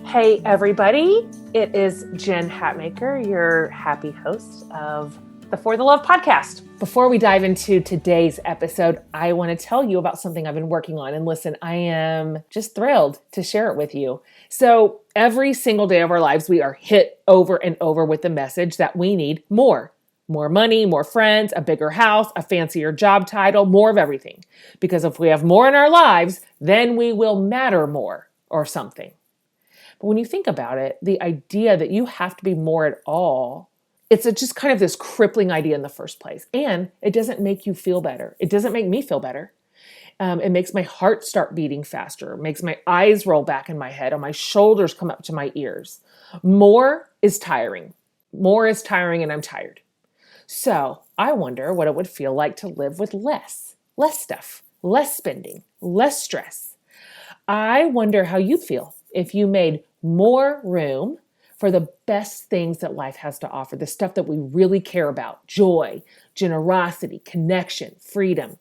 Hey everybody, it is Jen Hatmaker, your happy host of the For the Love podcast. Before we dive into today's episode, I want to tell you about something I've been working on. And listen, I am just thrilled to share it with you. So every single day of our lives, we are hit over and over with the message that we need more. More money, more friends, a bigger house, a fancier job title, more of everything. Because if we have more in our lives, then we will matter more or something. But when you think about it, the idea that you have to be more at all, it's just kind of this crippling idea in the first place. And it doesn't make you feel better. It doesn't make me feel better. It makes my heart start beating faster. It makes my eyes roll back in my head and my shoulders come up to my ears. More is tiring. More is tiring and I'm tired. So I wonder what it would feel like to live with less stuff, less spending, less stress. I wonder how you'd feel if you made more room for the best things that life has to offer, the stuff that we really care about: joy, generosity, connection, freedom.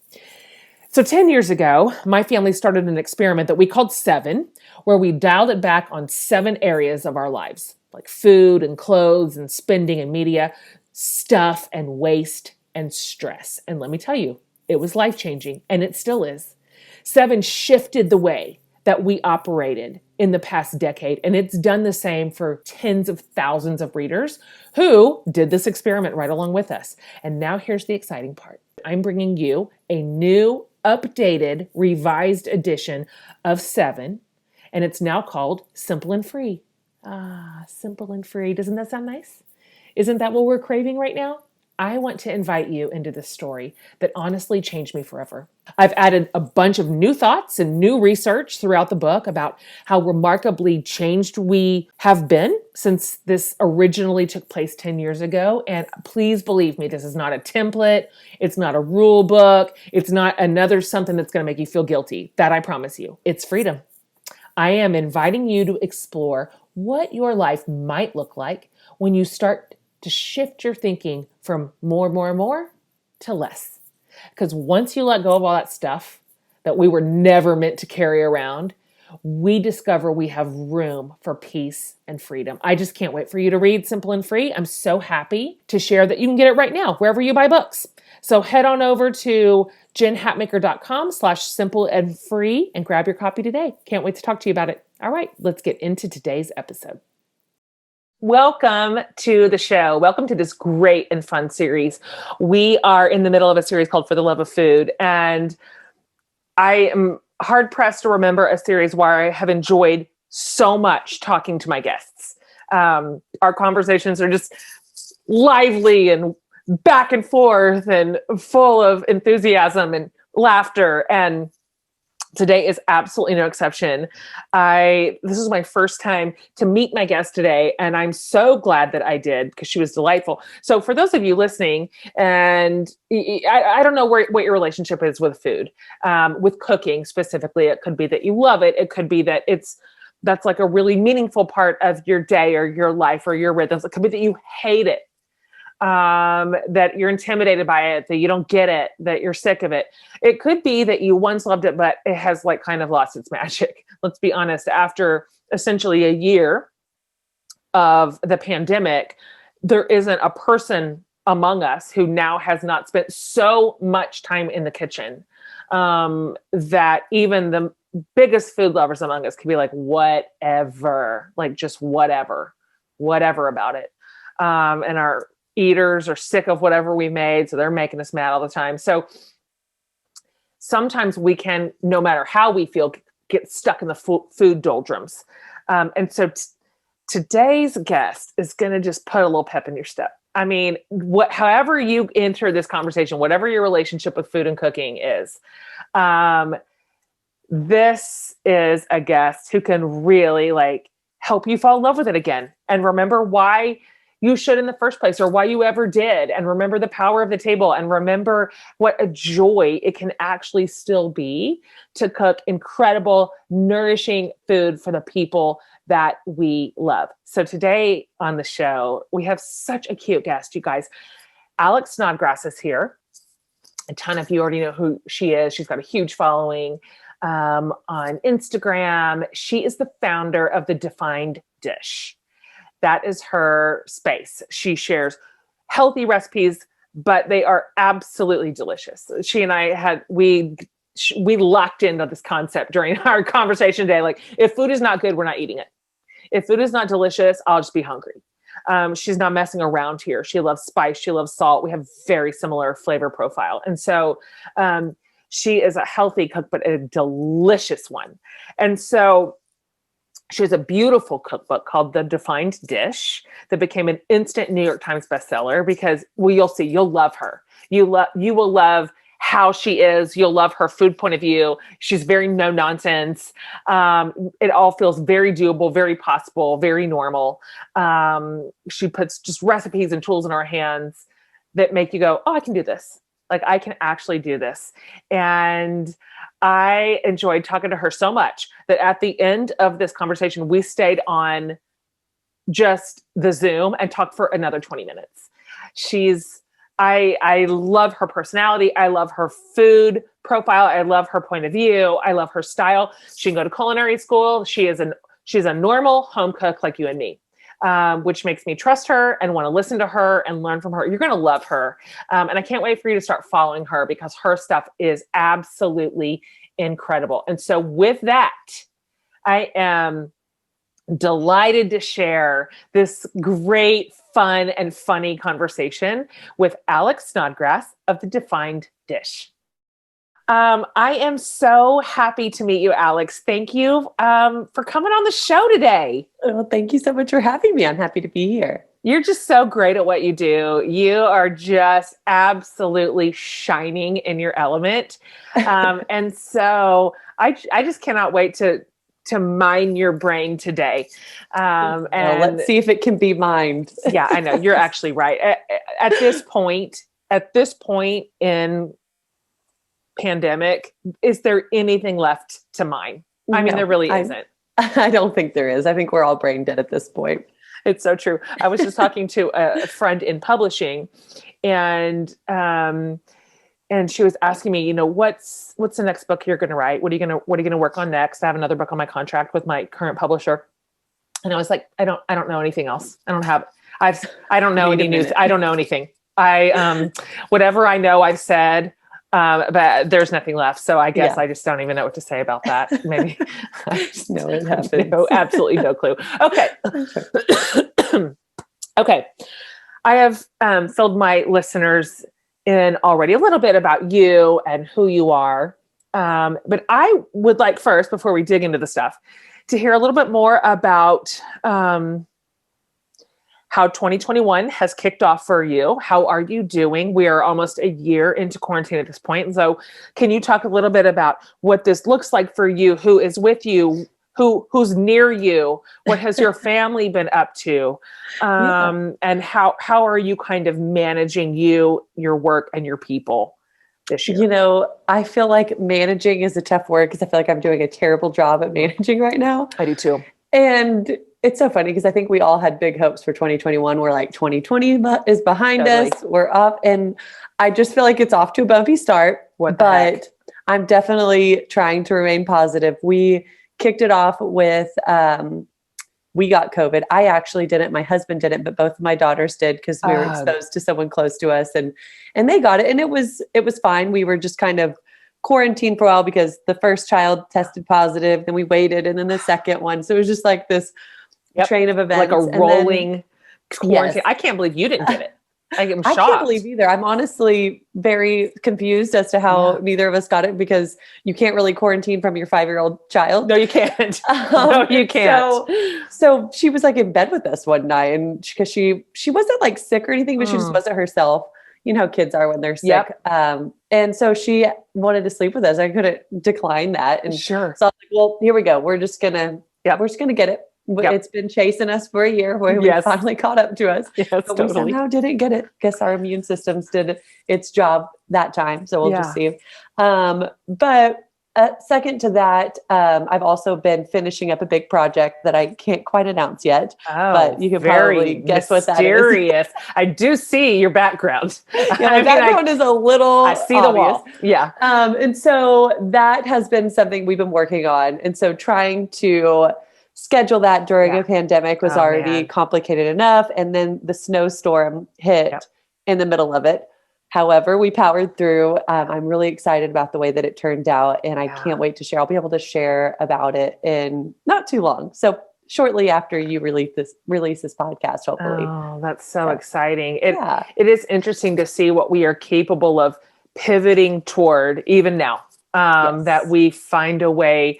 So 10 years ago, my family started an experiment that we called 7, where we dialed it back on 7 areas of our lives, like food and clothes and spending and media, stuff and waste and stress. And let me tell you, it was life-changing, and it still is. 7 shifted the way that we operated in the past decade. And it's done the same for tens of thousands of readers who did this experiment right along with us. And now here's the exciting part. I'm bringing you a new, updated, revised edition of 7, and it's now called Simple and Free. Simple and free. Doesn't that sound nice? Isn't that what we're craving right now? I want to invite you into this story that honestly changed me forever. I've added a bunch of new thoughts and new research throughout the book about how remarkably changed we have been since this originally took place 10 years ago. And please believe me, this is not a template. It's not a rule book. It's not another something that's going to make you feel guilty. That I promise you. It's freedom. I am inviting you to explore what your life might look like when you start to shift your thinking from more to less. Because once you let go of all that stuff that we were never meant to carry around, we discover we have room for peace and freedom. I just can't wait for you to read Simple and Free. I'm so happy to share that you can get it right now, wherever you buy books. So head on over to jenhatmaker.com/simple and free and grab your copy today. Can't wait to talk to you about it. All right, let's get into today's episode. Welcome to the show. Welcome to this great and fun series. We are in the middle of a series called For the Love of Food, and I am hard-pressed to remember a series where I have enjoyed so much talking to my guests. Our conversations are just lively and back and forth and full of enthusiasm and laughter, and today is absolutely no exception. This is my first time to meet my guest today, and I'm so glad that I did because she was delightful. So for those of you listening, and I don't know what your relationship is with food, with cooking specifically. It could be that you love it. It could be that that's like a really meaningful part of your day or your life or your rhythms. It could be that you hate it. That you're intimidated by it, that you don't get it, that you're sick of it. It could be that you once loved it, but it has like kind of lost its magic. Let's be honest, after essentially a year of the pandemic, there isn't a person among us who now has not spent so much time in the kitchen, that even the biggest food lovers among us can be like, whatever, like just whatever about it. And our eaters are sick of whatever we made, so they're making us mad all the time. So sometimes we can, no matter how we feel, get stuck in the food doldrums. And so today's guest is going to just put a little pep in your step. I mean, however you enter this conversation, whatever your relationship with food and cooking is, this is a guest who can really like help you fall in love with it again and remember why you should in the first place, or why you ever did, and remember the power of the table, and remember what a joy it can actually still be to cook incredible, nourishing food for the people that we love. So today on the show, we have such a cute guest, you guys. Alex Snodgrass is here. A ton of you already know who she is. She's got a huge following. on Instagram. She is the founder of the Defined Dish. That is her space. She shares healthy recipes, but they are absolutely delicious. She and I we locked into this concept during our conversation today. Like, if food is not good, we're not eating it. If food is not delicious, I'll just be hungry. She's not messing around here. She loves spice. She loves salt. We have very similar flavor profile. And so she is a healthy cook, but a delicious one. And so she has a beautiful cookbook called The Defined Dish that became an instant New York Times bestseller because, well, you'll see, you'll love her. You will love how she is. You'll love her food point of view. She's very no nonsense. It all feels very doable, very possible, very normal. She puts just recipes and tools in our hands that make you go, oh, I can do this. Like, I can actually do this. And I enjoyed talking to her so much that at the end of this conversation, we stayed on just the Zoom and talked for another 20 minutes. I love her personality. I love her food profile. I love her point of view. I love her style. She can go to culinary school. She's a normal home cook like you and me, which makes me trust her and want to listen to her and learn from her. You're going to love her. And I can't wait for you to start following her because her stuff is absolutely incredible. And so with that, I am delighted to share this great, fun, and funny conversation with Alex Snodgrass of The Defined Dish. I am so happy to meet you, Alex. Thank you for coming on the show today. Well, thank you so much for having me. I'm happy to be here. You're just so great at what you do. You are just absolutely shining in your element. And so I just cannot wait to mine your brain today. And let's see if it can be mined. Yeah, I know. You're actually right. At this point in pandemic, is there anything left to mine? I mean, there really isn't. I don't think there is. I think we're all brain dead at this point. It's so true. I was just talking to a friend in publishing, and she was asking me, what's the next book you're going to write? What are you going to work on next? I have another book on my contract with my current publisher. And I was like, I don't know anything else. I don't know any news. I don't know anything. Whatever I know, I've said, but there's nothing left. So I guess I just don't even know what to say about that. Maybe. No, it happens. No, absolutely no clue. Okay. Okay. I have filled my listeners in already a little bit about you and who you are. But I would like first, before we dig into the stuff, to hear a little bit more about how 2021 has kicked off for you. How are you doing? We are almost a year into quarantine at this point. So can you talk a little bit about what this looks like for you, who is with you, who's near you? What has your family been up to? And how are you kind of managing your work and your people this year? I feel like managing is a tough word because I feel like I'm doing a terrible job at managing right now. I do too. And it's so funny because I think we all had big hopes for 2021. We're like, 2020 is behind us. We're up. And I just feel like it's off to a bumpy start. But I'm definitely trying to remain positive. We kicked it off with, we got COVID. I actually didn't. My husband didn't, but both of my daughters did because we were exposed to someone close to us, and they got it, and it was fine. We were just kind of quarantined for a while because the first child tested positive, then we waited, and then the second one. So it was just like this train of events, like a rolling quarantine. Yes. I can't believe you didn't get it. I'm shocked. I can't believe either. I'm honestly very confused as to how neither of us got it because you can't really quarantine from your 5-year-old child. No, you can't. No, you can't. So she was like in bed with us one night, and because she wasn't like sick or anything, but she just wasn't herself. You know how kids are when they're sick. Yep. And so she wanted to sleep with us. I couldn't decline that. And sure. So I was like, well, here we go. We're just gonna get it. Yep. It's been chasing us for a year where we finally caught up to us. Yes, but totally. We somehow didn't get it. Guess our immune systems did its job that time. So we'll just see. But second to that, I've also been finishing up a big project that I can't quite announce yet, but you can probably guess what that is. I do see your background. Yeah, my background is a little I see obvious. The wall. Yeah. And so that has been something we've been working on. And so trying to schedule that during a pandemic was already complicated enough. And then the snowstorm hit in the middle of it. However, we powered through. I'm really excited about the way that it turned out, and I can't wait to share. I'll be able to share about it in not too long. So shortly after you release this podcast, hopefully. Oh, that's so exciting. It is interesting to see what we are capable of pivoting toward even now, that we find a way,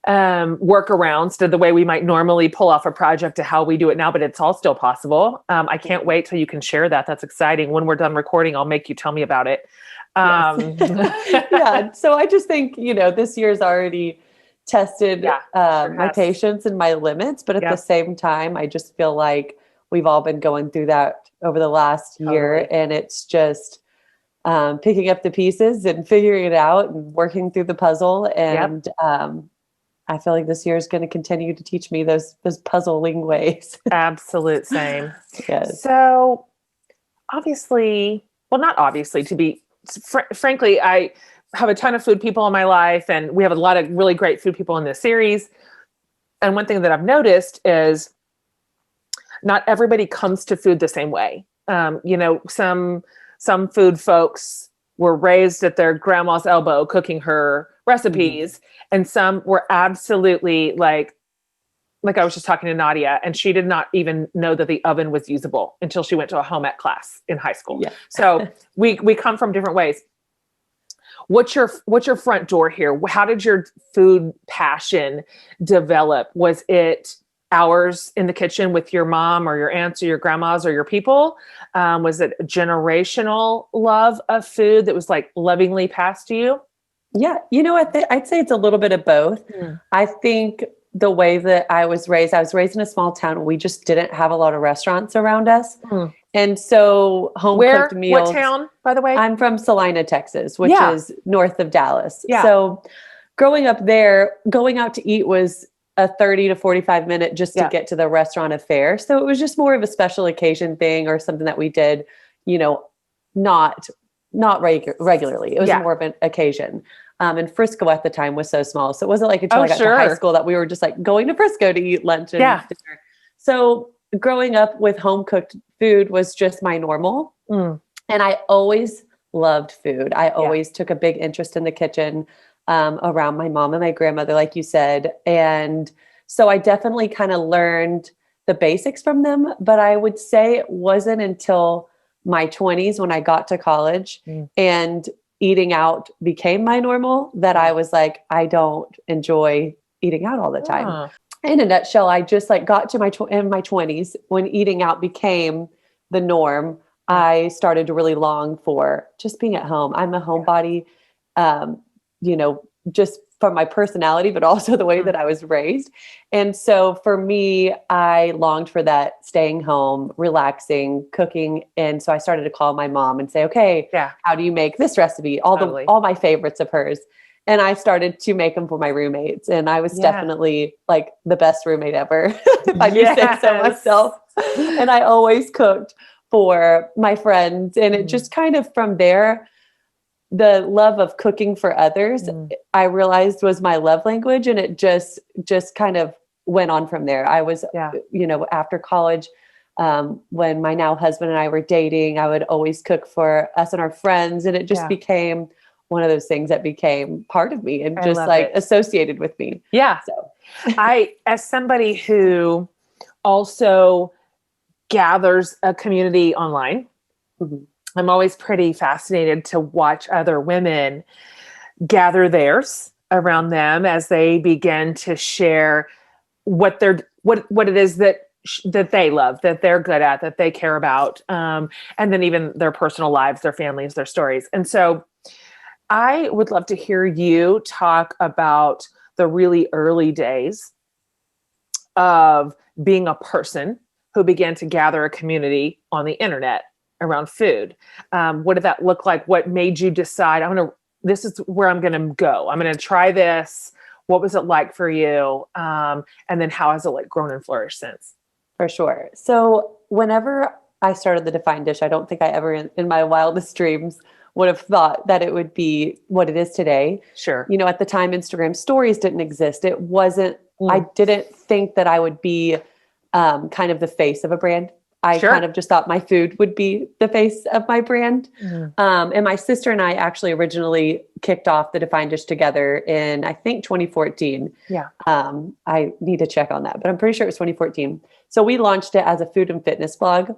workarounds to the way we might normally pull off a project to how we do it now, but it's all still possible. I can't wait till you can share that. That's exciting. When we're done recording, I'll make you tell me about it. So I just think, this year's already tested my patience and my limits, but at the same time, I just feel like we've all been going through that over the last year, and it's just picking up the pieces and figuring it out and working through the puzzle. And I feel like this year is going to continue to teach me those puzzling ways. Absolute same. Yes. So obviously, well, not obviously, to be frankly, I have a ton of food people in my life, and we have a lot of really great food people in this series. And one thing that I've noticed is not everybody comes to food the same way. Some food folks were raised at their grandma's elbow cooking her recipes, and some were absolutely like I was just talking to Nadia, and she did not even know that the oven was usable until she went to a home ec class in high school. Yeah. So we come from different ways. What's your front door here? How did your food passion develop? Was it hours in the kitchen with your mom or your aunts or your grandmas or your people? Was it a generational love of food that was like lovingly passed to you? Yeah. I'd say it's a little bit of both. I think the way that I was raised in a small town. We just didn't have a lot of restaurants around us. And so home cooked meals. What town, by the way? I'm from Salina, Texas, which is north of Dallas. Yeah. So growing up there, going out to eat was a 30 to 45 minute just to get to the restaurant affair. So it was just more of a special occasion thing or something that we did, not regularly. It was more of an occasion. And Frisco at the time was so small. So it wasn't like until I got to high school that we were just like going to Frisco to eat lunch and dinner. So growing up with home cooked food was just my normal. And I always loved food. I always took a big interest in the kitchen, around my mom and my grandmother, like you said. And so I definitely kind of learned the basics from them, but I would say it wasn't until my 20s when I got to college and eating out became my normal that I was like, I don't enjoy eating out all the time. In a nutshell, I just got to in my 20s when eating out became the norm. I started to really long for just being at home. I'm a homebody, just from my personality, but also the way that I was raised. And so for me, I longed for that staying home, relaxing, cooking. And so I started to call my mom and say, okay, how do you make this recipe? All my favorites of hers. And I started to make them for my roommates. And I was definitely the best roommate ever, if I do say so myself. And I always cooked for my friends. And it just kind of from there, the love of cooking for others, I realized was my love language. And it just kind of went on from there. I was, after college, when my now husband and I were dating, I would always cook for us and our friends. And it just became one of those things that became part of me and just associated with me. Yeah. So as somebody who also gathers a community online, I'm always pretty fascinated to watch other women gather theirs around them as they begin to share what it is that they love, that they're good at, that they care about. And then even their personal lives, their families, their stories. And so I would love to hear you talk about the really early days of being a person who began to gather a community on the internet around food. What did that look like? What made you decide, I want to this is where I'm going to go. I'm going to try this. What was it like for you? And then how has it like grown and flourished since? For sure. So whenever I started the Defined Dish, I don't think I ever in my wildest dreams would have thought that it would be what it is today. Sure. You know, at the time, Instagram stories didn't exist. It wasn't, I didn't think that I would be kind of the face of a brand. I kind of just thought my food would be the face of my brand. And my sister and I actually originally kicked off the Defined Dish together in, I think, 2014. Yeah. I need to check on that, but I'm pretty sure it was 2014. So we launched it as a food and fitness blog,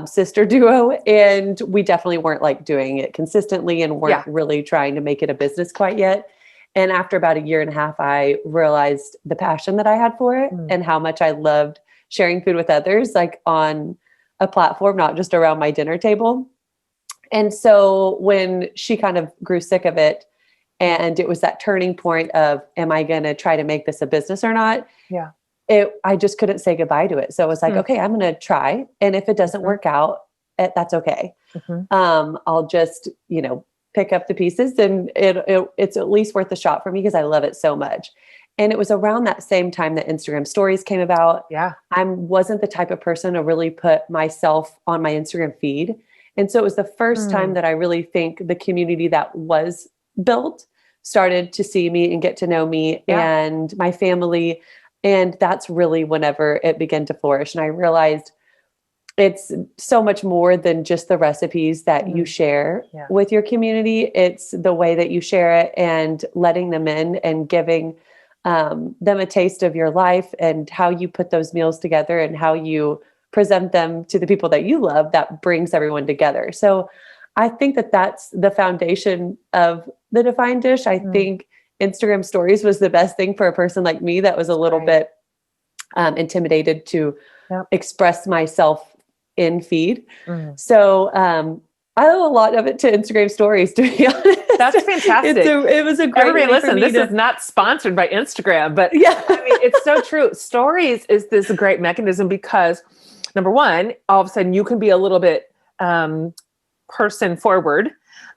sister duo. And we definitely weren't like doing it consistently and weren't really trying to make it a business quite yet. And after about a year and a half, I realized the passion that I had for it and how much I loved sharing food with others, like on a platform, not just around my dinner table. And so when she kind of grew sick of it, and it was that turning point of, am I going to try to make this a business or not? Yeah. I just couldn't say goodbye to it. So it was like, okay, I'm going to try. And if it doesn't work out, that's okay. I'll just, pick up the pieces and it's at least worth a shot for me because I love it so much. And it was around that same time that Instagram stories came about. Yeah. I wasn't the type of person to really put myself on my Instagram feed. And so it was the first time that I really think the community that was built started to see me and get to know me and my family. And that's really whenever it began to flourish. And I realized it's so much more than just the recipes that you share with your community. It's the way that you share it and letting them in and giving them a taste of your life and how you put those meals together and how you present them to the people that you love that brings everyone together. So I think that that's the foundation of the Defined Dish. I think Instagram stories was the best thing for a person like me that was a little bit intimidated to express myself in feed. So I owe a lot of it to Instagram stories, to be honest. That's fantastic. It was a great Everybody way listen, for me this is not sponsored by Instagram, but yeah, I mean, it's so true. Stories is this great mechanism because number one, all of a sudden you can be a little bit person forward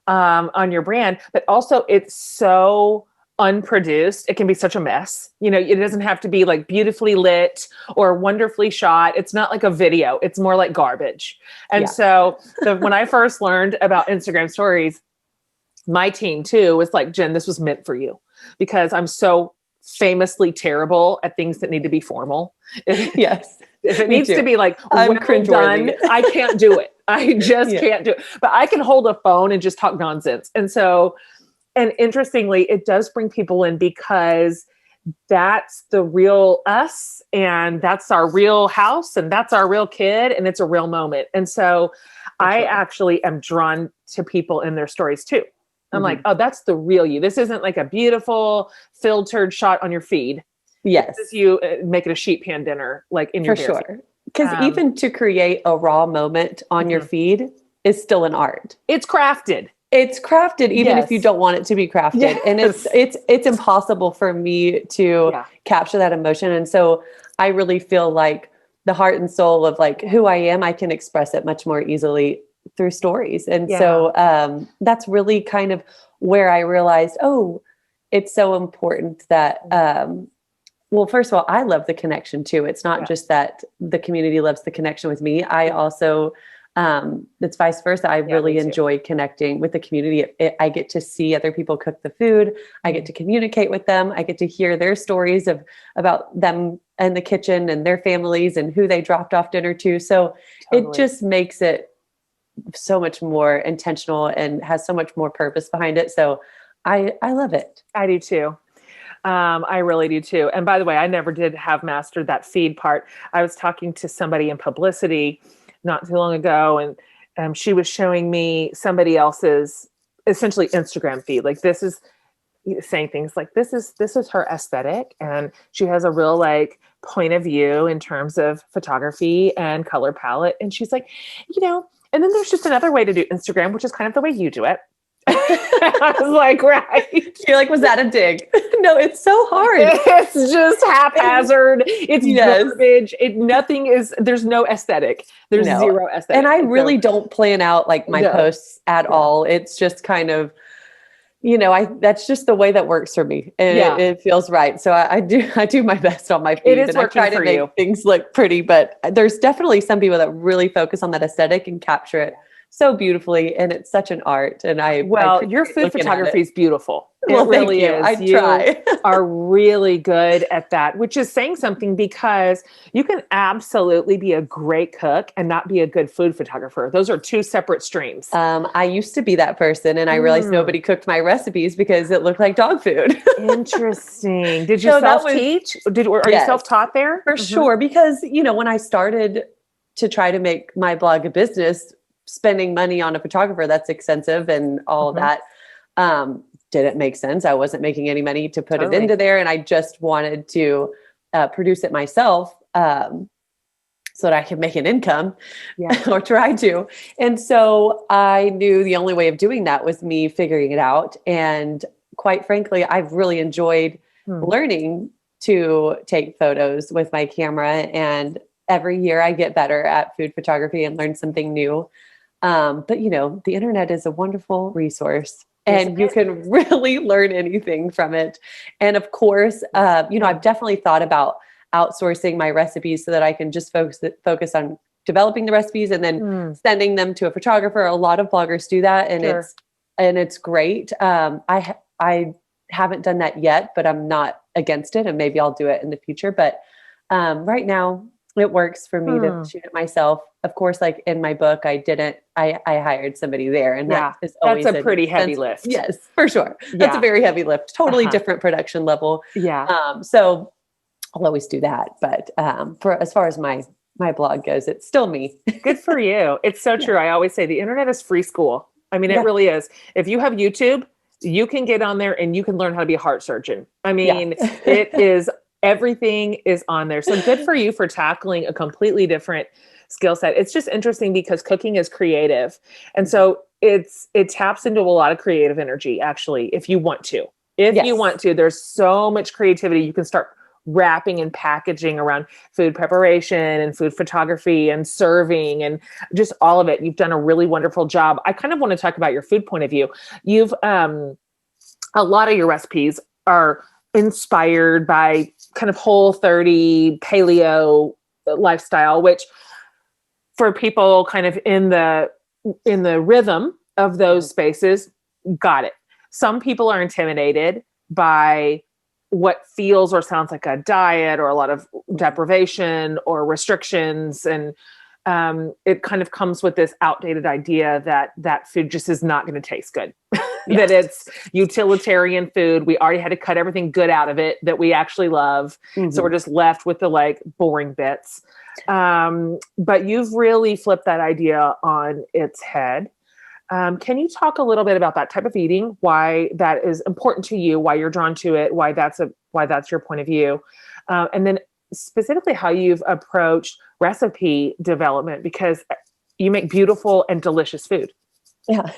on your brand, but also it's so unproduced. It can be such a mess. It doesn't have to be like beautifully lit or wonderfully shot. It's not like a video. It's more like garbage. And so when I first learned about Instagram stories, my team too was like, Jen, this was meant for you because I'm so famously terrible at things that need to be formal. Yes. If it needs to be like well done, I can't do it. I just can't do it. But I can hold a phone and just talk nonsense. And interestingly, it does bring people in because that's the real us and that's our real house and that's our real kid and it's a real moment. And so I actually am drawn to people in their stories too. I'm like, oh, that's the real you. This isn't like a beautiful filtered shot on your feed. Yes. This is you making a sheet pan dinner, like in your For sure. Because even to create a raw moment on your feed is still an art. It's crafted. It's crafted even if you don't want it to be crafted. Yes. And it's impossible for me to capture that emotion. And so I really feel like the heart and soul of like who I am, I can express it much more easily through stories. And so that's really kind of where I realized, oh, it's so important that, well, first of all, I love the connection too. It's not just that the community loves the connection with me. I also, it's vice versa. I really enjoy connecting with the community. I get to see other people cook the food. I get to communicate with them. I get to hear their stories about them in the kitchen and their families and who they dropped off dinner to. So it just makes it so much more intentional and has so much more purpose behind it. So I love it. I do too. I really do too. And by the way, I never did have mastered that feed part. I was talking to somebody in publicity not too long ago, and she was showing me somebody else's essentially Instagram feed. Like this is saying things like this is her aesthetic, and she has a real like point of view in terms of photography and color palette. And she's like, and then there's just another way to do Instagram, which is kind of the way you do it. I was like, right. You're like, was that a dig? No, it's so hard. It's just haphazard. It's garbage. There's no aesthetic. There's zero aesthetic. And I really don't plan out like my posts at all. It's just kind of, that's just the way that works for me. And it feels right. So I do my best on my feed. It is and I try to make things look pretty, but there's definitely some people that really focus on that aesthetic and capture it so beautifully. And it's such an art. And your food photography is beautiful. Well, it really is. I try. You are really good at that, which is saying something, because you can absolutely be a great cook and not be a good food photographer. Those are two separate streams. I used to be that person, and I realized nobody cooked my recipes because it looked like dog food. Interesting. Did you self-teach? Are you self-taught there? For sure. Because, when I started to try to make my blog a business, spending money on a photographer that's expensive and all of that, didn't make sense. I wasn't making any money to put it into there. And I just wanted to produce it myself so that I could make an income or try to. And so I knew the only way of doing that was me figuring it out. And quite frankly, I've really enjoyed learning to take photos with my camera. And every year I get better at food photography and learn something new. But the internet is a wonderful resource. And you can really learn anything from it. And of course, I've definitely thought about outsourcing my recipes so that I can just focus on developing the recipes and then sending them to a photographer. A lot of bloggers do that, and it's great. I haven't done that yet, but I'm not against it, and maybe I'll do it in the future. But right now, it works for me to shoot it myself. Of course, like in my book, I hired somebody there, and that is always a pretty heavy lift. Yes, for sure. That's a very heavy lift, totally different production level. Yeah. So I'll always do that. But for as far as my blog goes, it's still me. Good for you. It's so true. I always say the internet is free school. I mean, it really is. If you have YouTube, you can get on there and you can learn how to be a heart surgeon. I mean, it is, everything is on there. So good for you for tackling a completely different skill set. It's just interesting because cooking is creative. And so it taps into a lot of creative energy, actually, if you want to. You want to, there's so much creativity. You can start wrapping and packaging around food preparation and food photography and serving and just all of it. You've done a really wonderful job. I kind of want to talk about your food point of view. You've, a lot of your recipes are inspired by kind of Whole30 paleo lifestyle, which for people kind of in the rhythm of those spaces, got it. Some people are intimidated by what feels or sounds like a diet or a lot of deprivation or restrictions. And it kind of comes with this outdated idea that food just is not going to taste good, that it's utilitarian food. We already had to cut everything good out of it that we actually love. So we're just left with the boring bits. But you've really flipped that idea on its head. Can you talk a little bit about that type of eating, why that is important to you, why you're drawn to it, why that's your point of view, and then specifically how you've approached recipe development, because you make beautiful and delicious food. Yeah.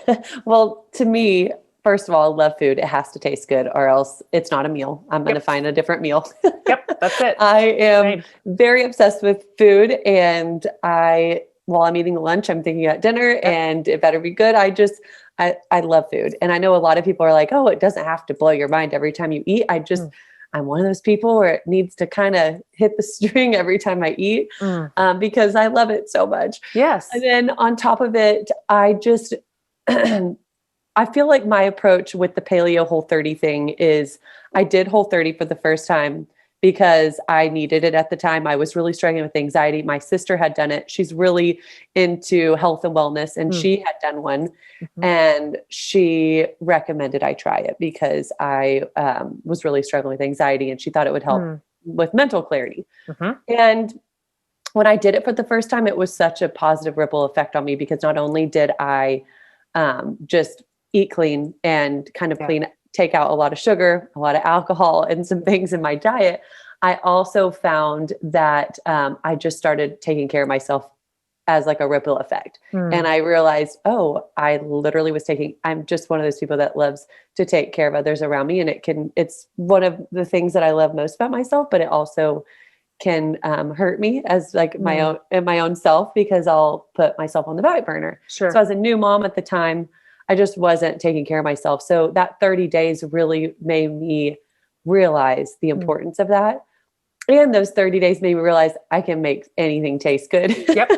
Well, to me, first of all, I love food. It has to taste good or else it's not a meal. I'm going to find a different meal. That's it. I am very obsessed with food, and while I'm eating lunch, I'm thinking about dinner and it better be good. I love food. And I know a lot of people are like, oh, it doesn't have to blow your mind every time you eat. I'm one of those people where it needs to kind of hit the string every time I eat because I love it so much. Yes. And then on top of it, I feel like my approach with the paleo Whole30 thing is I did Whole30 for the first time because I needed it at the time. I was really struggling with anxiety. My sister had done it. She's really into health and wellness, and she had done one, and she recommended I try it because I was really struggling with anxiety, and she thought it would help with mental clarity. And when I did it for the first time, it was such a positive ripple effect on me because not only did I just eat clean and kind of take out a lot of sugar, a lot of alcohol, and some things in my diet, I also found that I just started taking care of myself as like a ripple effect. And I realized, I literally I'm just one of those people that loves to take care of others around me. And it's one of the things that I love most about myself, but it also can hurt me as like my own self because I'll put myself on the back burner. Sure. So as a new mom at the time, I just wasn't taking care of myself. So that 30 days really made me realize the importance of that. And those 30 days made me realize I can make anything taste good. Yep.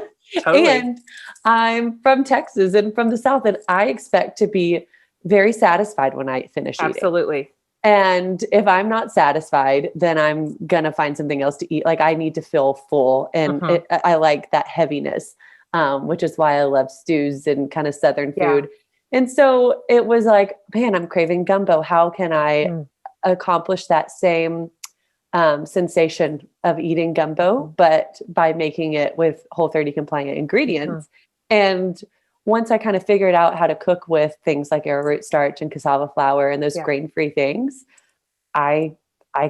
Totally. And I'm from Texas and from the South, and I expect to be very satisfied when I finish eating. Absolutely. And if I'm not satisfied, then I'm going to find something else to eat. Like I need to feel full. And I like that heaviness, which is why I love stews and kind of Southern food. And so it was like, man, I'm craving gumbo. How can I accomplish that same sensation of eating gumbo, but by making it with Whole30 compliant ingredients? And once I kind of figured out how to cook with things like arrowroot starch and cassava flour and those grain-free things, I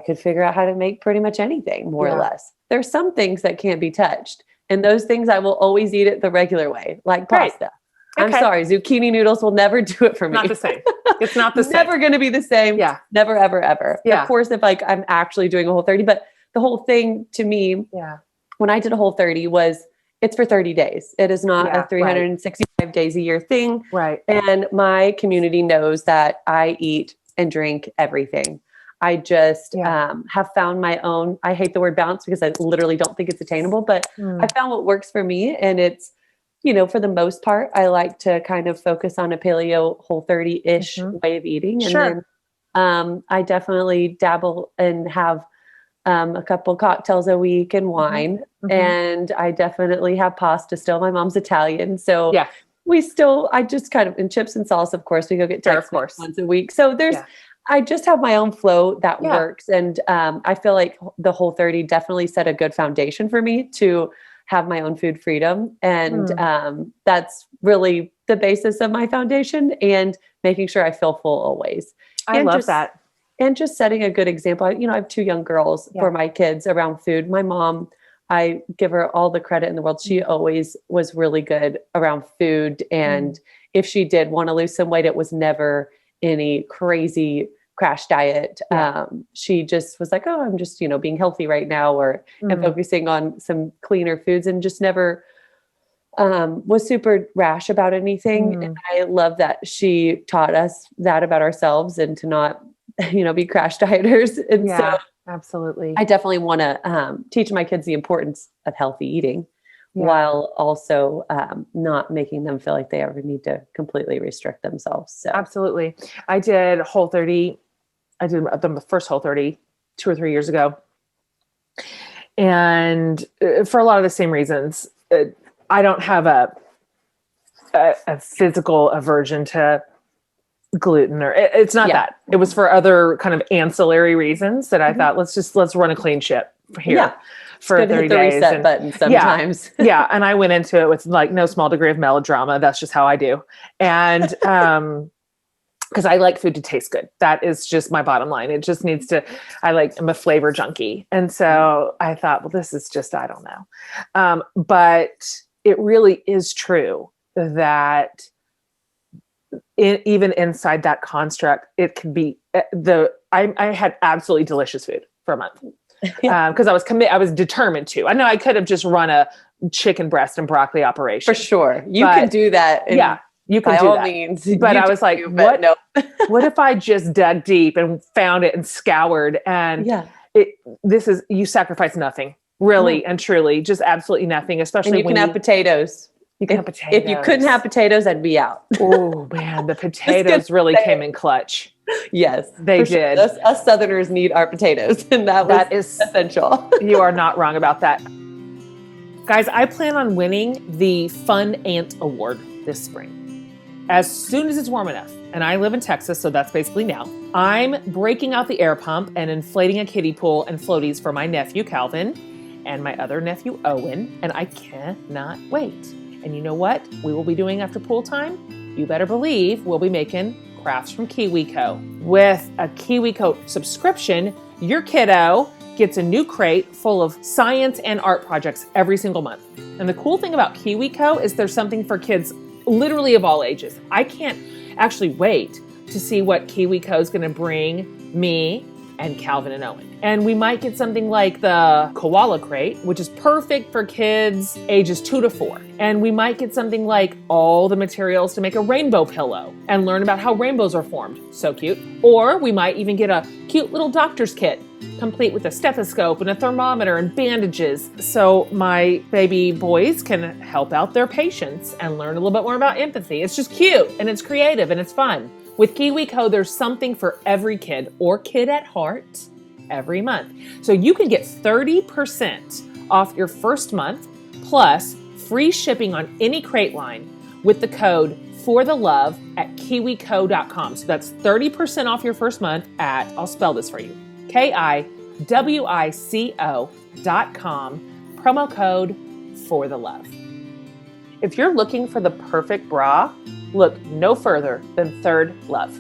could figure out how to make pretty much anything, more or less. There's some things that can't be touched. And those things I will always eat it the regular way, like pasta. I'm sorry, zucchini noodles will never do it for me. Not the same. It's not the same. Never going to be the same. Yeah. Never, ever, ever. Of course, if like I'm actually doing a Whole30, but the whole thing to me, when I did a Whole30 was, it's for 30 days. It is not a 365 days a year thing. Right. And my community knows that I eat and drink everything. I just have found my own, I hate the word balance because I literally don't think it's attainable, but I found what works for me. And it's, you know, for the most part, I like to kind of focus on a paleo Whole30-ish way of eating. And then I definitely dabble and have a couple cocktails a week and wine. And I definitely have pasta still. My mom's Italian. So I just kind of, and chips and salsa, of course, we go get Tex-Mex once a week. So I just have my own flow that works. And I feel like the Whole30 definitely set a good foundation for me to have my own food freedom. And that's really the basis of my foundation, and making sure I feel full always. I love that. And just setting a good example. You know, I have 2 young girls for my kids around food. My mom, I give her all the credit in the world. She always was really good around food. And if she did want to lose some weight, it was never any crazy crash diet. She just was like, oh, I'm just, you know, being healthy right now, or I'm focusing on some cleaner foods, and just never was super rash about anything. And I love that she taught us that about ourselves, and to not, you know, be crash dieters. And so absolutely. I definitely want to teach my kids the importance of healthy eating, while also not making them feel like they ever need to completely restrict themselves. So absolutely. I did Whole30. I did the first Whole30 2 or 3 years ago. And for a lot of the same reasons, I don't have a physical aversion to gluten, or it's not that. It was for other kind of ancillary reasons that I thought, let's run a clean ship here for 30 hit the days. Reset button sometimes. And I went into it with like no small degree of melodrama. That's just how I do. And, because I like food to taste good. That is just my bottom line. It just needs to, I'm a flavor junkie. And so I thought, well, this is just, I don't know. But it really is true that even inside that construct, it can be I had absolutely delicious food for a month. Because I was determined to. I know I could have just run a chicken breast and broccoli operation. For sure. You can do that. You can by do all that. means. But I was like, what? No. What if I just dug deep and found it and scoured? And you sacrifice nothing, really and truly, just absolutely nothing. Especially and you when can have potatoes. You can have potatoes. If you couldn't have potatoes, I'd be out. Oh man, the potatoes really came in clutch. Yes, they did. Sure. Us Southerners need our potatoes, and that is essential. You are not wrong about that. Guys, I plan on winning the Fun Ant Award this spring. As soon as it's warm enough, and I live in Texas, so that's basically now, I'm breaking out the air pump and inflating a kiddie pool and floaties for my nephew, Calvin, and my other nephew, Owen, and I cannot wait. And you know what we will be doing after pool time? You better believe we'll be making crafts from KiwiCo. With a KiwiCo subscription, your kiddo gets a new crate full of science and art projects every single month. And the cool thing about KiwiCo is there's something for kids literally of all ages. I can't actually wait to see what KiwiCo is going to bring me and Calvin and Owen. And we might get something like the koala crate, which is perfect for kids ages 2 to 4. And we might get something like all the materials to make a rainbow pillow and learn about how rainbows are formed. So cute. Or we might even get a cute little doctor's kit, complete with a stethoscope and a thermometer and bandages, so my baby boys can help out their patients and learn a little bit more about empathy. It's just cute and it's creative and it's fun. With KiwiCo, there's something for every kid or kid at heart every month. So you can get 30% off your first month plus free shipping on any crate line with the code FORTHELOVE at KiwiCo.com. So that's 30% off your first month at, I'll spell this for you, KIWICO.com, promo code FORTHELOVE. If you're looking for the perfect bra, look no further than Third Love.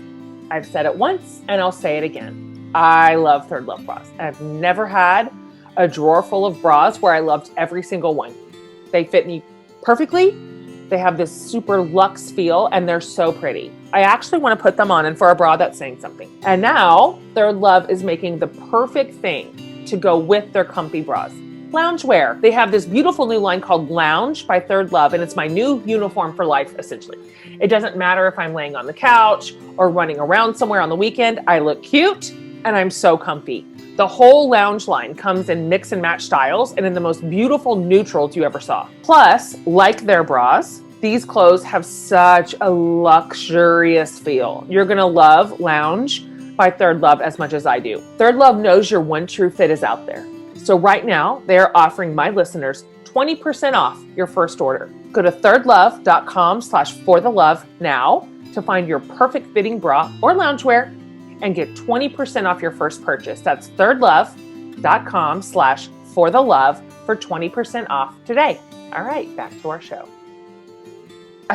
I've said it once and I'll say it again. I love Third Love bras. I've never had a drawer full of bras where I loved every single one. They fit me perfectly. They have this super luxe feel and they're so pretty. I actually want to put them on and for a bra that's saying something. And now Third Love is making the perfect thing to go with their comfy bras. Loungewear. They have this beautiful new line called Lounge by Third Love, and it's my new uniform for life, essentially. It doesn't matter if I'm laying on the couch or running around somewhere on the weekend. I look cute and I'm so comfy. The whole Lounge line comes in mix and match styles and in the most beautiful neutrals you ever saw. Plus, like their bras, these clothes have such a luxurious feel. You're gonna love Lounge by Third Love as much as I do. Third Love knows your one true fit is out there. So right now, they are offering my listeners 20% off your first order. Go to thirdlove.com/forthelove now to find your perfect fitting bra or loungewear and get 20% off your first purchase. That's thirdlove.com/forthelove for 20% off today. All right, back to our show.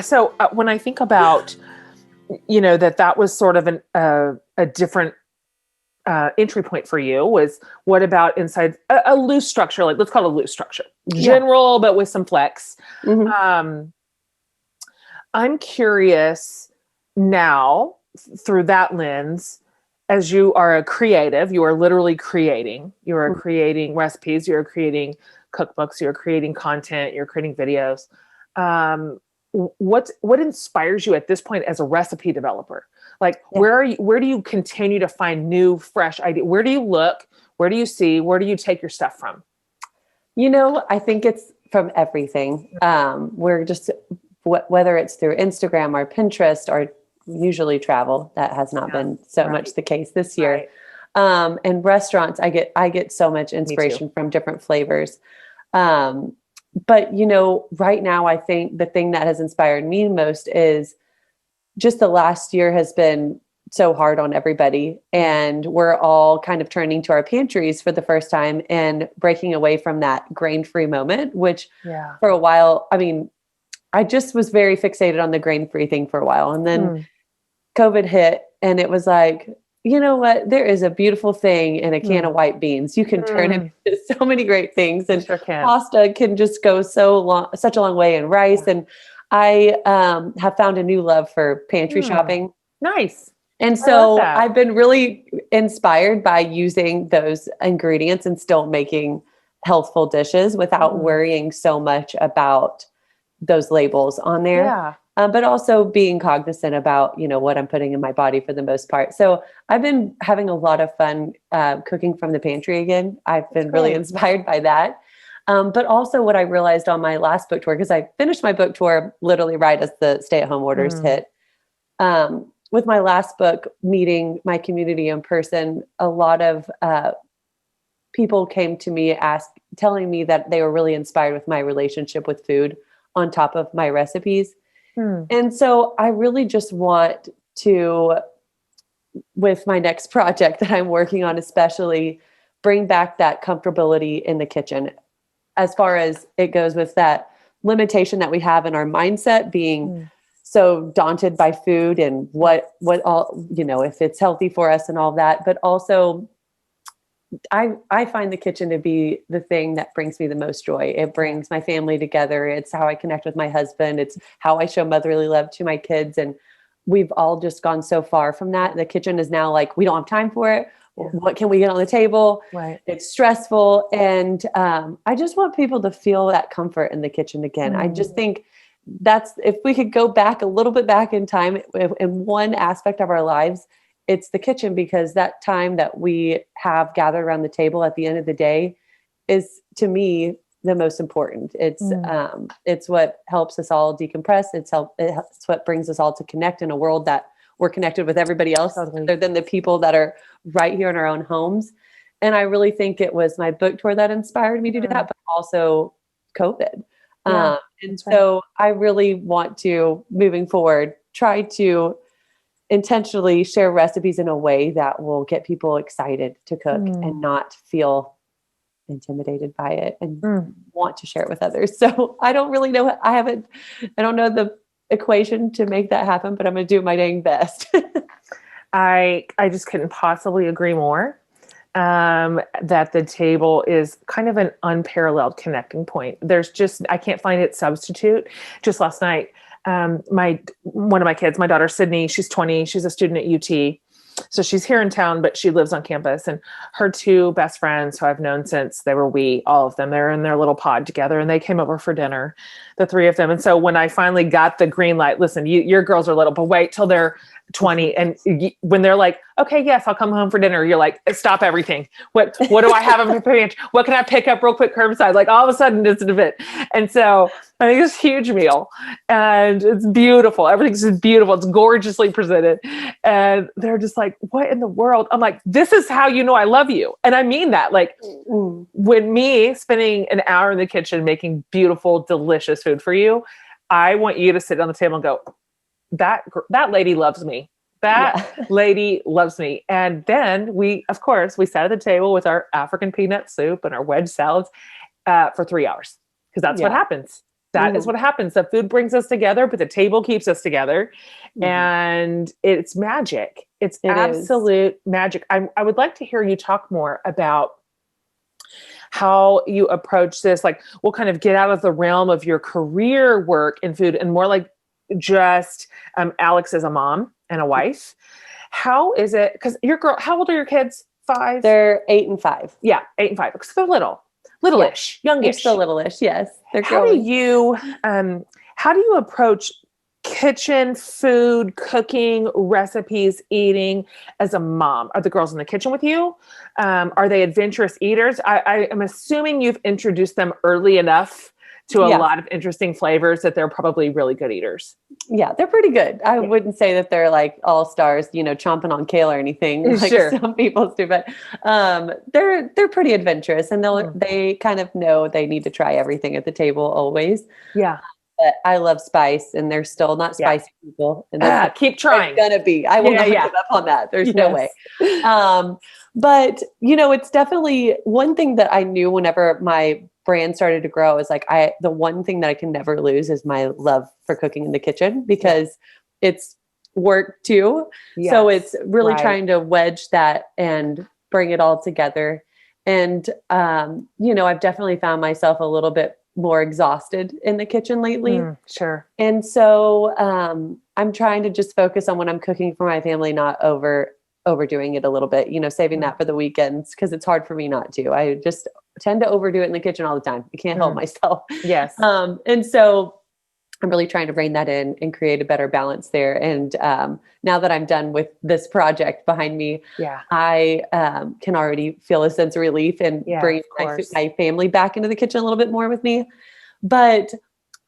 So when I think about, that was sort of a different entry point for you, was what about inside a loose structure? Like, let's call it a loose structure, general, but with some flex. Mm-hmm. I'm curious now through that lens, as you are a creative, you are literally creating, you are creating recipes, you're creating cookbooks, you're creating content, you're creating videos. What inspires you at this point as a recipe developer? Like, where do you continue to find new, fresh ideas? Where do you look? Where do you see? Where do you take your stuff from? I think it's from everything. We're just, whether it's through Instagram or Pinterest or usually travel, that has not been so much the case this year. Right. And restaurants, I get so much inspiration from different flavors. But, right now, I think the thing that has inspired me most is just the last year has been so hard on everybody. And we're all kind of turning to our pantries for the first time and breaking away from that grain-free moment, which for a while, I just was very fixated on the grain-free thing for a while. And then COVID hit and it was like, you know what? There is a beautiful thing in a can of white beans. You can turn it into so many great things, and pasta can just go such a long way, in rice. And I have found a new love for pantry shopping. Nice. And so I've been really inspired by using those ingredients and still making healthful dishes without worrying so much about those labels on there. Yeah. But also being cognizant about, what I'm putting in my body for the most part. So I've been having a lot of fun cooking from the pantry again. I've been really inspired by that. But also what I realized on my last book tour, because I finished my book tour literally right as the stay-at-home orders hit. With my last book, meeting my community in person, a lot of people came to me telling me that they were really inspired with my relationship with food on top of my recipes. And so I really just want to, with my next project that I'm working on, especially bring back that comfortability in the kitchen, as far as it goes with that limitation that we have in our mindset, being so daunted by food and what all, if it's healthy for us and all that. But also I find the kitchen to be the thing that brings me the most joy. It brings my family together. It's how I connect with my husband. It's how I show motherly love to my kids. And we've all just gone so far from that. The kitchen is now like, we don't have time for it, What can we get on the table? Right. It's stressful. And I just want people to feel that comfort in the kitchen again. I just think if we could go back a little bit back in time in one aspect of our lives, it's the kitchen, because that time that we have gathered around the table at the end of the day is, to me, the most important. It's what helps us all decompress. It's what brings us all to connect in a world that we're connected with everybody else other than the people that are right here in our own homes. And I really think it was my book tour that inspired me to do that, but also COVID. And so I really want to, moving forward, try to intentionally share recipes in a way that will get people excited to cook and not feel intimidated by it and want to share it with others. So I don't really know. I don't know the equation to make that happen, but I'm going to do my dang best. I just couldn't possibly agree more. That the table is kind of an unparalleled connecting point. I can't find its substitute. Just last night, one of my kids, my daughter, Sydney, she's 20. She's a student at UT. So she's here in town, but she lives on campus, and her two best friends who I've known since they were all of them, they're in their little pod together, and they came over for dinner, the three of them. And so when I finally got the green light, listen, your girls are little, but wait till they're 20. And when they're like, okay, yes, I'll come home for dinner. You're like, stop everything. What do I have in my pantry? What can I pick up real quick curbside? Like all of a sudden it's an event. And so I think it's a huge meal and it's beautiful. Everything's just beautiful. It's gorgeously presented. And they're just like, what in the world? I'm like, this is how you know I love you. And I mean that. Like when me spending an hour in the kitchen making beautiful, delicious food for you, I want you to sit on the table and go, that lady loves me. That lady loves me. And then we sat at the table with our African peanut soup and our wedge salads for 3 hours, because that's what happens. That is what happens. The food brings us together, but the table keeps us together. And it's magic. It's absolute magic. I would like to hear you talk more about how you approach this. Like, we'll kind of get out of the realm of your career work in food and more like just Alex as a mom and a wife. How is it? Because how old are your kids? 5? They're 8 and 5. Yeah, 8 and 5. Because they're littleish, youngish. They're still littleish. Yes, they're growing. How do you approach kitchen, food, cooking, recipes, eating as a mom? Are the girls in the kitchen with you? Are they adventurous eaters? I am assuming you've introduced them early enough to a lot of interesting flavors that they're probably really good eaters. Yeah, they're pretty good. I wouldn't say that they're like all stars, chomping on kale or anything like some people do, but they're pretty adventurous, and they kind of know they need to try everything at the table always. Yeah. But I love spice, and they're still not spicy people. And keep trying. Gonna be. I will not give up on that. There's no way. But it's definitely one thing that I knew whenever my brand started to grow is like, the one thing that I can never lose is my love for cooking in the kitchen, because it's work too. Yes, so it's really trying to wedge that and bring it all together. And, I've definitely found myself a little bit more exhausted in the kitchen lately. Sure. And so, I'm trying to just focus on when I'm cooking for my family, not overdoing it a little bit, saving that for the weekends, because it's hard for me not to. I just tend to overdo it in the kitchen all the time. I can't help myself. Yes. And so I'm really trying to rein that in and create a better balance there. And now that I'm done with this project behind me, I can already feel a sense of relief and bring my family back into the kitchen a little bit more with me. But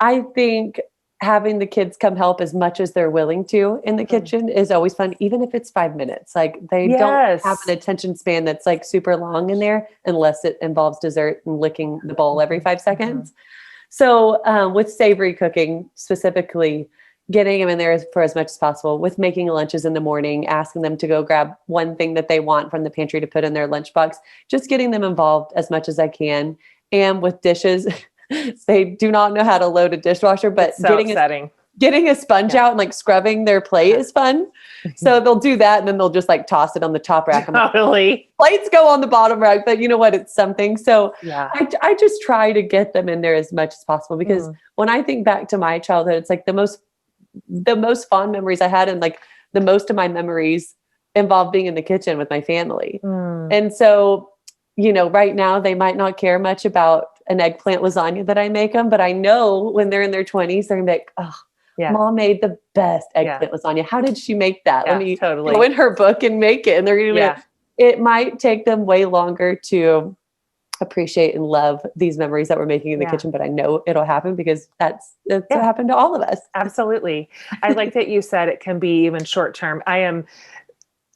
I think having the kids come help as much as they're willing to in the kitchen is always fun, even if it's 5 minutes. Like they don't have an attention span that's like super long in there, unless it involves dessert and licking the bowl every 5 seconds. So with savory cooking specifically, getting them in there for as much as possible, with making lunches in the morning, asking them to go grab one thing that they want from the pantry to put in their lunchbox, just getting them involved as much as I can. And with dishes, they do not know how to load a dishwasher, but getting a sponge out and like scrubbing their plate is fun. So they'll do that, and then they'll just like toss it on the top rack. Totally. Plates go on the bottom rack, but you know what? It's something. So I just try to get them in there as much as possible, because when I think back to my childhood, it's like the most fond memories I had, and like the most of my memories involved being in the kitchen with my family. And so, right now they might not care much about an eggplant lasagna that I make them, but I know when they're in their 20s, they're gonna be like, oh, Mom made the best eggplant lasagna. How did she make that? Let me go in her book and make it. And they're gonna be like, it might take them way longer to appreciate and love these memories that we're making in the kitchen, but I know it'll happen because that's what happened to all of us. Absolutely. I like that you said it can be even short term. I am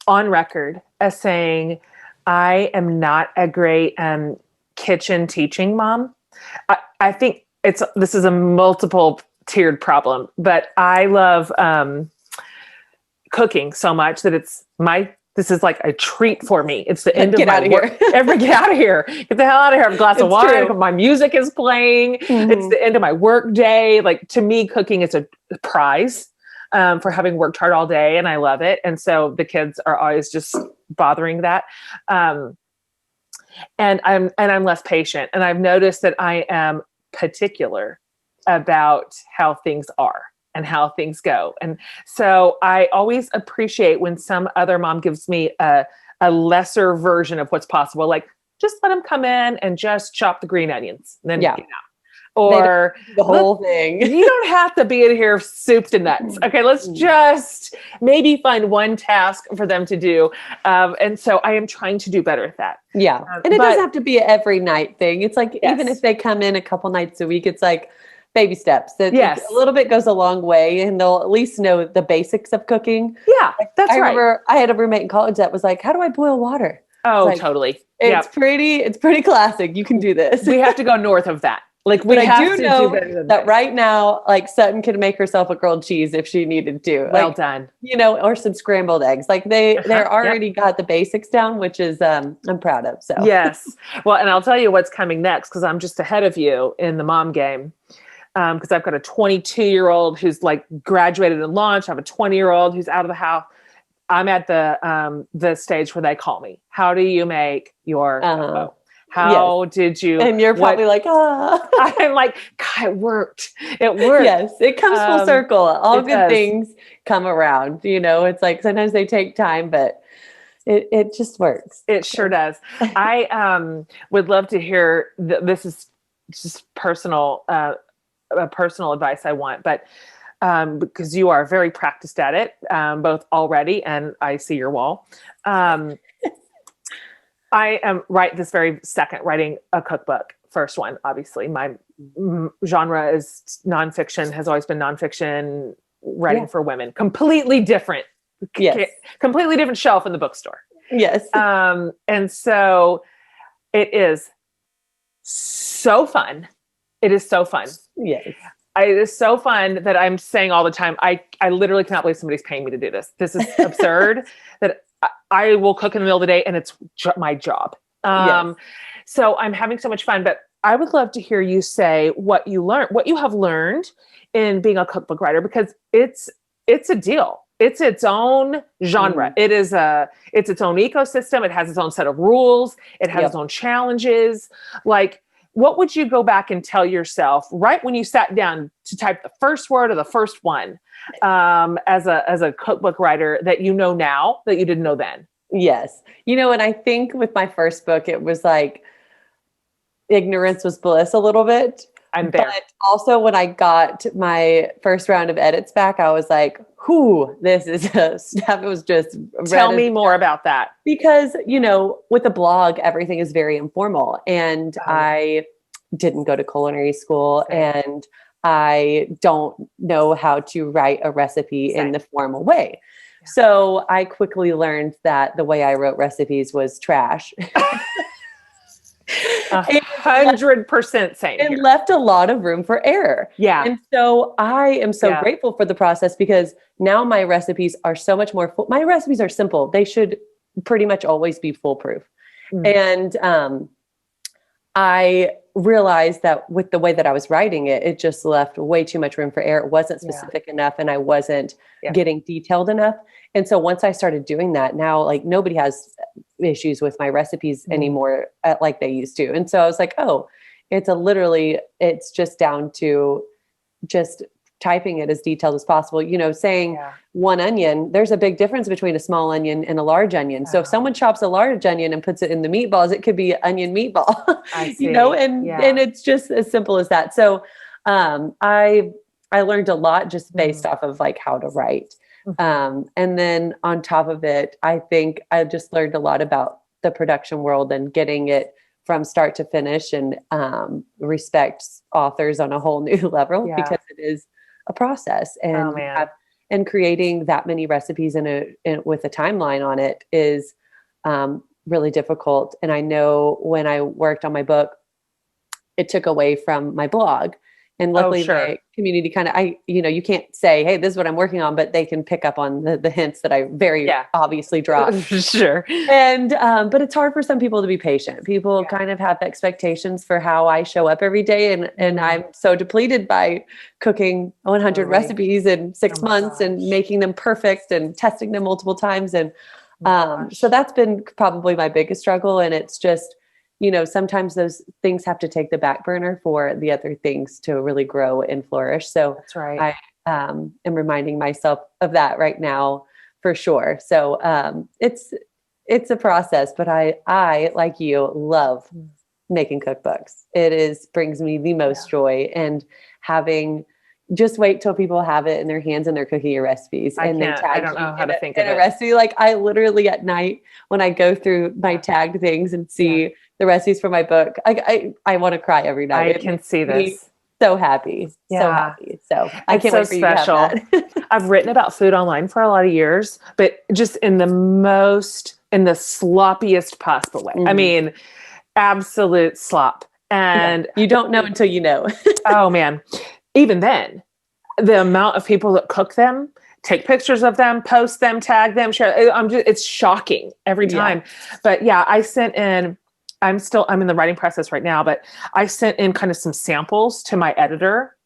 on record as saying I am not a great kitchen teaching mom. I think this is a multiple tiered problem, but I love cooking so much that this is like a treat for me. It's the end of my work. Get out of here. Get the hell out of here. I have a glass of wine. True. My music is playing. It's the end of my work day. Like, to me, cooking is a prize for having worked hard all day, and I love it. And so the kids are always just bothering that. And I'm less patient. And I've noticed that I am particular about how things are and how things go. And so I always appreciate when some other mom gives me a lesser version of what's possible. Like, just let them come in and just chop the green onions. And then, or the whole thing. You don't have to be in here soup to nuts. Okay, let's just maybe find one task for them to do. And so I am trying to do better at that. Yeah. And it doesn't have to be an every night thing. It's like, even if they come in a couple nights a week, it's like baby steps. A little bit goes a long way, and they'll at least know the basics of cooking. Yeah, that's right. I remember I had a roommate in college that was like, how do I boil water? Oh, totally. It's pretty classic. You can do this. We have to go north of that. Like, I do know that right now, like, Sutton could make herself a grilled cheese if she needed to. Well done. Or some scrambled eggs. Like, they're already got the basics down, which is I'm proud of. So yes. Well, and I'll tell you what's coming next, because I'm just ahead of you in the mom game. Because I've got a 22-year-old who's like graduated and launched. I have a 20-year-old who's out of the house. I'm at the stage where they call me. How do you make your combo? How did you? And you're probably like, I'm like, God, it worked. It worked. Yes, it comes full circle. All good things come around. It's like sometimes they take time, but it just works. It sure does. I would love to hear. This is just personal advice I want, but because you are very practiced at it, both already, and I see your wall. I am right this very second writing a cookbook. First one, obviously. My genre is nonfiction, has always been nonfiction, writing for women. Completely different. Yes. Completely different shelf in the bookstore. Yes. And so it is so fun. It is so fun. Yes. It is so fun that I'm saying all the time, I literally cannot believe somebody's paying me to do this. This is absurd that I will cook in the middle of the day and it's my job. So I'm having so much fun, but I would love to hear you say what you have learned in being a cookbook writer, because it's a deal. It's its own genre. It's its own ecosystem. It has its own set of rules. It has its own challenges. Like, what would you go back and tell yourself right when you sat down to type the first word or the first one as a cookbook writer that you know now that you didn't know then? Yes. And I think with my first book, it was like ignorance was bliss a little bit. I'm there. But also when I got my first round of edits back, I was like, this is stuff. It was just. Tell me more about that. Because, with a blog, everything is very informal. And I didn't go to culinary school, and I don't know how to write a recipe in the formal way. Yeah. So I quickly learned that the way I wrote recipes was trash. 100% same. It left a lot of room for error. Yeah. And so I am so grateful for the process, because now my recipes are so much more my recipes are simple. They should pretty much always be foolproof. And I realized that with the way that I was writing it, it just left way too much room for error. It wasn't specific enough, and I wasn't getting detailed enough. And so once I started doing that, now like nobody has issues with my recipes anymore like they used to. And so I was like, it's just down to just typing it as detailed as possible, saying one onion, there's a big difference between a small onion and a large onion. So if someone chops a large onion and puts it in the meatballs, it could be onion meatball, I see. And it's just as simple as that. So, I learned a lot just based off of like how to write. And then on top of it, I think I just learned a lot about the production world and getting it from start to finish, and respect authors on a whole new level because it is a process, and creating that many recipes with a timeline on it is really difficult. And I know when I worked on my book, it took away from my blog. And luckily my community kind of, you can't say, hey, this is what I'm working on, but they can pick up on the hints that I very obviously dropped. Sure. And, but it's hard for some people to be patient. People kind of have expectations for how I show up every day. And I'm so depleted by cooking 100 recipes in 6 months and making them perfect and testing them multiple times. And, so that's been probably my biggest struggle. And it's just, sometimes those things have to take the back burner for the other things to really grow and flourish. So that's right. I am reminding myself of that right now for sure. So it's a process, but I like you love making cookbooks. It brings me the most joy, and just wait till people have it in their hands and they're cooking your recipes. I don't know how to think of it. A recipe. Like I literally at night when I go through my tagged things and see the recipes for my book, I want to cry every night. I can see this. So happy. So happy. So I can't wait for you to have that. I've written about food online for a lot of years, but just in the sloppiest possible way. I mean, absolute slop. And you don't know until you know. Oh man. Even then, the amount of people that cook them, take pictures of them, post them, tag them, share, it's shocking every time. But I sent in, I'm in the writing process right now, but I sent in kind of some samples to my editor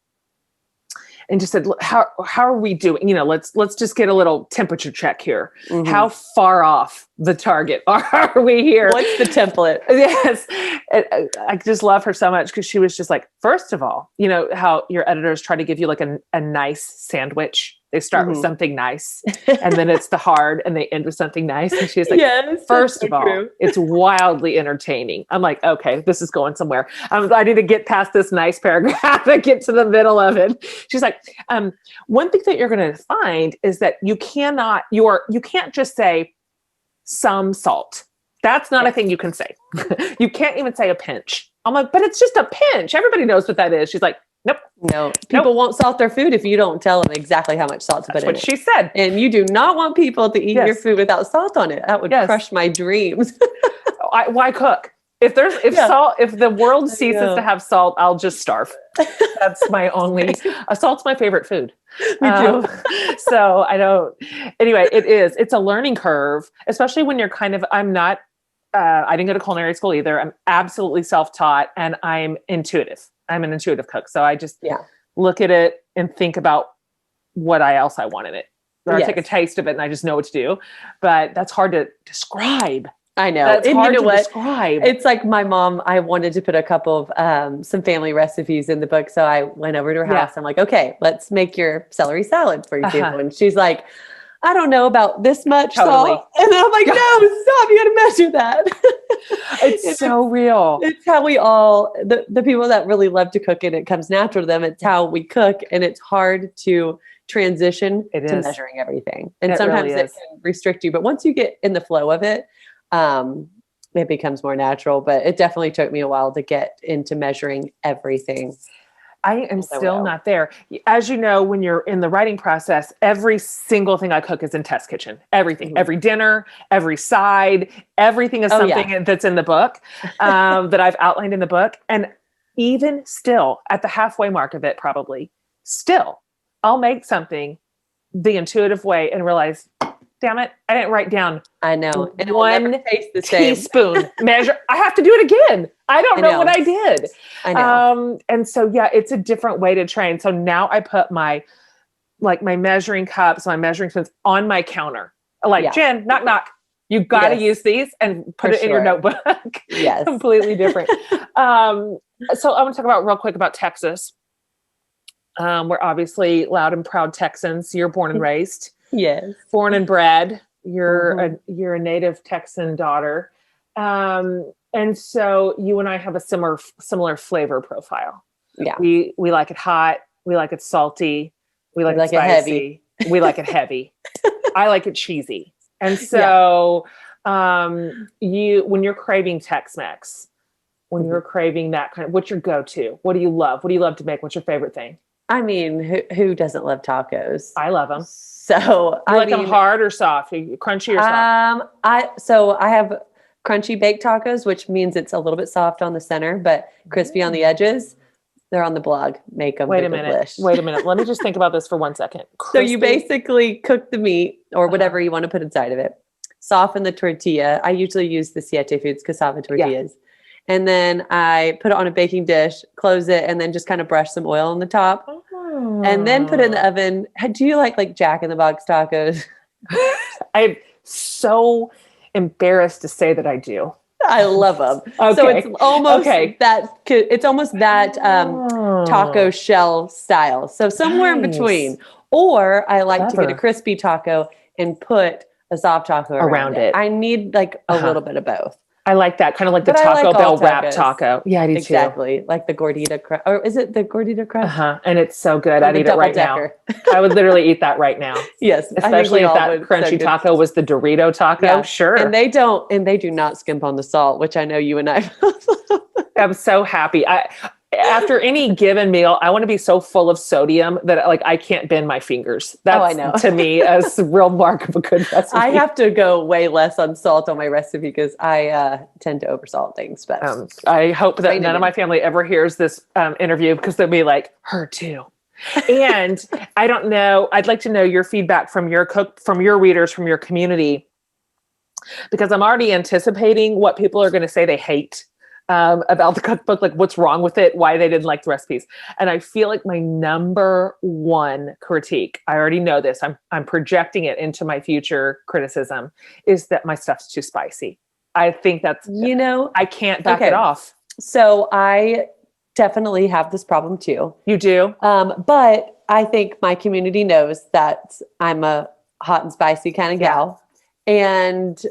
and just said, how are we doing? Let's just get a little temperature check here. How far off the target are we here? What's the template? Yes. I just love her so much because she was just like, first of all, how your editors try to give you like a nice sandwich. They start with something nice and then it's the hard and they end with something nice. And she's like, first of all, it's wildly entertaining. I'm like, okay, this is going somewhere. I need to get past this nice paragraph and get to the middle of it. She's like, one thing that you're going to find is that you can't just say some salt. That's not a thing you can say. You can't even say a pinch. I'm like, but it's just a pinch. Everybody knows what that is. She's like, nope. No, people won't salt their food if you don't tell them exactly how much salt to put in it. That's what she said. And you do not want people to eat your food without salt on it. That would crush my dreams. Why cook? If the world ceases to have salt, I'll just starve. That's my only, salt's my favorite food. Me too. So anyway, it's a learning curve, especially when you're I didn't go to culinary school either. I'm absolutely self-taught and I'm intuitive. I'm an intuitive cook. So I just look at it and think about what else I want in it. Or I take a taste of it and I just know what to do. But that's hard to describe. I know. That's and hard you know to what? describe. It's like my mom, I wanted to put a couple of some family recipes in the book. So I went over to her house. I'm like, okay, let's make your celery salad, for example. And she's like, I don't know about this much salt. And I'm like, no, stop. You got to measure that. It's so real. It's how we all, the people that really love to cook and it comes natural to them. It's how we cook. And it's hard to transition to measuring everything. And sometimes it can restrict you. But once you get in the flow of it, it becomes more natural. But it definitely took me a while to get into measuring everything. I am still not there. As you know, when you're in the writing process, every single thing I cook is in test kitchen. Everything, every dinner, every side, everything is something that's in the book that I've outlined in the book. And even still at the halfway mark of it, probably still, I'll make something the intuitive way and realize, damn it, I didn't write down. I know. And one teaspoon measure. I have to do it again. I don't know what I did. I know. And so, it's a different way to train. So now I put my measuring cups, my measuring spoons on my counter. Like, Jen, knock, knock. You've got to use these and put it in your notebook. Yes. Completely different. So I want to talk real quick about Texas. We're obviously loud and proud Texans. You're born and raised. Yes. Born and bred. You're a native Texan daughter. And so you and I have a similar flavor profile. Yeah. We like it hot. We like it salty. We like it spicy. Heavy. We like it heavy. I like it cheesy. And so when you're craving Tex-Mex, when you're craving that kind of, what's your go-to? What do you love? What do you love to make? What's your favorite thing? I mean, who doesn't love tacos? I love them. So you like them hard or soft? Crunchy or soft? I have crunchy baked tacos, which means it's a little bit soft on the center, but crispy on the edges. They're on the blog. Make them. Wait a minute. Let me just think about this for 1 second. Crispy. So you basically cook the meat or whatever you want to put inside of it. Soften the tortilla. I usually use the Siete Foods cassava tortillas. Yeah. And then I put it on a baking dish, close it, and then just kind of brush some oil on the top. Oh. And then put it in the oven. Do you like Jack in the Box tacos? I'm so embarrassed to say that I do. I love them. Okay. So it's almost that taco shell style. So somewhere in between. Or I like to get a crispy taco and put a soft taco around it. I need like a little bit of both. I like that. Kind of like the Taco Bell wrap taco. Yeah, I do exactly. Too. Like the gordita crunch. Or is it the gordita crunch? And it's so good. I'd eat it right now. I would literally eat that right now. Yes. Especially if that crunchy taco was the Dorito taco. Yeah. Sure. And they do not skimp on the salt, which I know you and I I'm so happy. After any given meal, I want to be so full of sodium that I can't bend my fingers. That's I know. To me a real mark of a good recipe. I have to go way less on salt on my recipe because I tend to oversalt things. But I hope that none of my family ever hears this interview because they'll be like, her too. And I don't know. I'd like to know your feedback from your readers, from your community, because I'm already anticipating what people are going to say they hate about the cookbook, like what's wrong with it, why they didn't like the recipes. And I feel like my number one critique, I already know this, I'm projecting it into my future criticism, is that my stuff's too spicy. I think that's, I can't back it off. So I definitely have this problem too. You do? But I think my community knows that I'm a hot and spicy kind of gal. And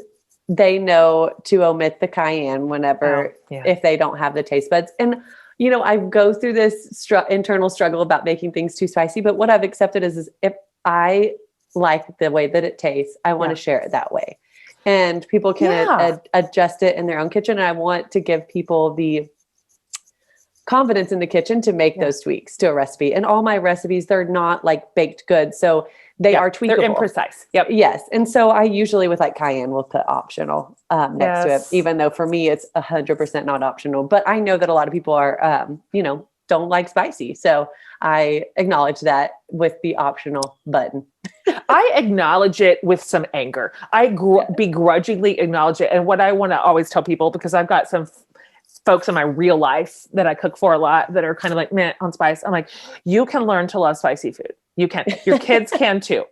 they know to omit the cayenne whenever, if they don't have the taste buds. And, I go through this internal struggle about making things too spicy. But what I've accepted is if I like the way that it tastes, I want to share it that way. And people can adjust it in their own kitchen. And I want to give people the confidence in the kitchen to make those tweaks to a recipe. And all my recipes, they're not like baked goods. So they are tweakable. They're imprecise. Yep. Yes. And so I usually with like cayenne will put optional next to it, even though for me it's 100% not optional. But I know that a lot of people are, don't like spicy. So I acknowledge that with the optional button. I acknowledge it with some anger. I begrudgingly acknowledge it. And what I want to always tell people, because I've got some folks in my real life that I cook for a lot that are kind of like, meh, on spice. I'm like, you can learn to love spicy food. You can. Your kids can too.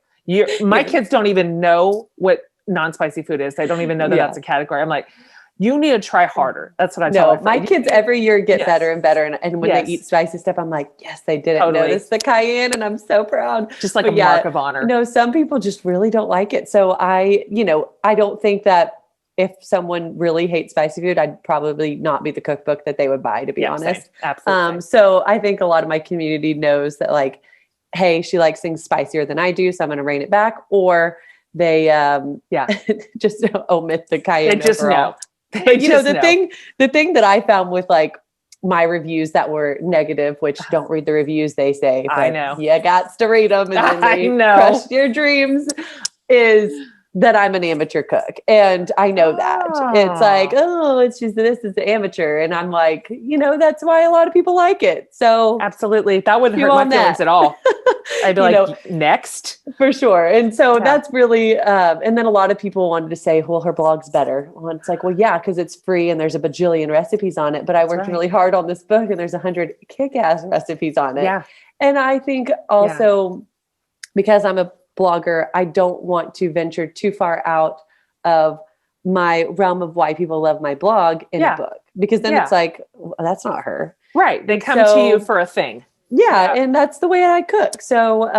My kids don't even know what non-spicy food is. They don't even know that that's a category. I'm like, you need to try harder. That's what I tell them. My kids every year get better and better. And when they eat spicy stuff, I'm like, yes, they didn't notice the cayenne. And I'm so proud. Just like a mark of honor. No, some people just really don't like it. So I don't think that if someone really hates spicy food, I'd probably not be the cookbook that they would buy, to be honest. Same. Absolutely. So I think a lot of my community knows that like, hey, she likes things spicier than I do, so I'm going to rein it back. Or they, just omit the cayenne. They just know. But the thing that I found with like my reviews that were negative, which don't read the reviews, they say, I know. You got to read them, and then they crush your dreams, is that I'm an amateur cook. And I know that. It's like, it's just, this is amateur. And I'm like, that's why a lot of people like it. So absolutely. That wouldn't hurt my feelings at all. I'd be like, next. For sure. And so that's really, and then a lot of people wanted to say, well, her blog's better. Well, it's like, well, yeah, because it's free and there's a bajillion recipes on it. But I worked really hard on this book and there's 100 kick-ass recipes on it. Yeah. And I think also because I'm a blogger, I don't want to venture too far out of my realm of why people love my blog in a book, because then it's like, well, that's not her. Right. They come to you for a thing. Yeah. And that's the way I cook. So,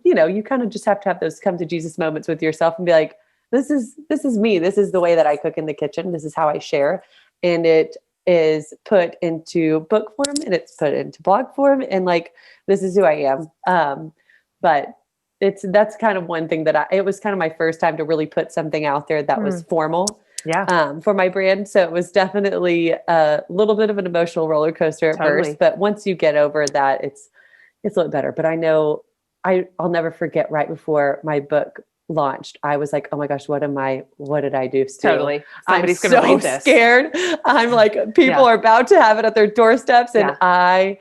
you kind of just have to have those come to Jesus moments with yourself and be like, this is me. This is the way that I cook in the kitchen. This is how I share. And it is put into book form and it's put into blog form. And like, this is who I am. But that's kind of one thing that it was kind of my first time to really put something out there that was formal. Yeah. For my brand. So it was definitely a little bit of an emotional roller coaster at first, but once you get over that, it's a little better. But I know I'll never forget right before my book launched, I was like, oh my gosh, what did I do? Stu? Totally. Somebody's I'm going to read this. Scared. I'm like, people are about to have it at their doorsteps and I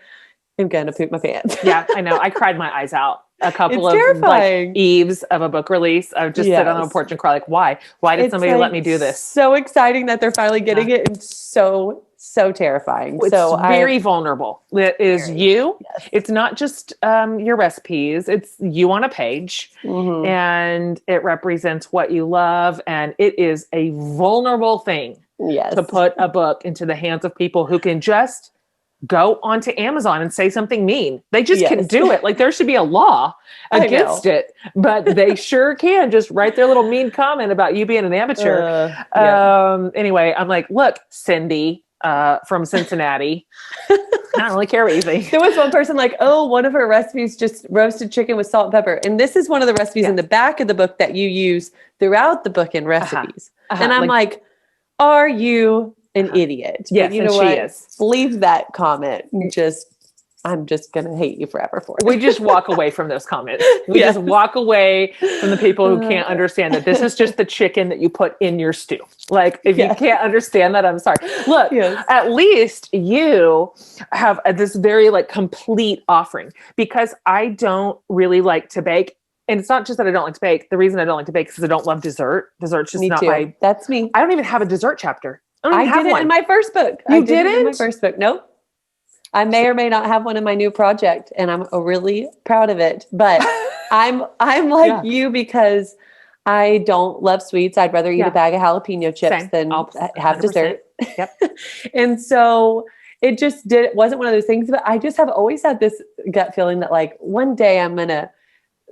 am going to poop my pants. Yeah, I know. I cried my eyes out. A couple of like eves of a book release. I would just sit on the porch and cry like, why? Why did somebody let me do this? So exciting that they're finally getting it and so terrifying. It's very vulnerable. It is you. Yes. It's not just your recipes. It's you on a page and it represents what you love. And it is a vulnerable thing to put a book into the hands of people who can just go onto Amazon and say something mean. They just can do it. Like there should be a law against it, but they sure can just write their little mean comment about you being an amateur. Anyway, I'm like, look, Cindy from Cincinnati. I don't really care what you think. There was one person like, oh, one of her recipes, just roasted chicken with salt and pepper. And this is one of the recipes in the back of the book that you use throughout the book in recipes. And I'm like, are you an idiot? Yes, but you know what? She is. Leave that comment. I'm just going to hate you forever for it. We just walk away from those comments. We just walk away from the people who can't understand that this is just the chicken that you put in your stew. Like, if you can't understand that, I'm sorry. Look, at least you have this very like complete offering, because I don't really like to bake. And it's not just that I don't like to bake. The reason I don't like to bake is because I don't love dessert. Dessert's just not my... That's me. I don't even have a dessert chapter. I did it in my first book. You did it? In my first book. Nope. I may or may not have one in my new project, and I'm really proud of it. But I'm like you because I don't love sweets. I'd rather eat a bag of jalapeno chips than have dessert. Yep. And so it wasn't one of those things. But I just have always had this gut feeling that like one day I'm gonna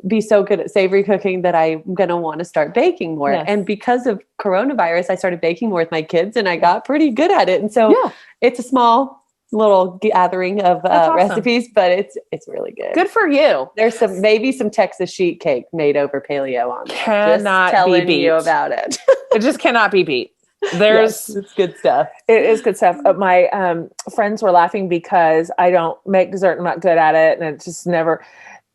be so good at savory cooking that I'm going to want to start baking more. Yes. And because of coronavirus, I started baking more with my kids and I got pretty good at it. And so it's a small little gathering of recipes, but it's really good. Good for you. There's maybe some Texas sheet cake made over paleo on there. Cannot just telling be beat. You about it. It just cannot be beat. It's good stuff. It is good stuff. My friends were laughing because I don't make dessert. I'm not good at it. And it's just never...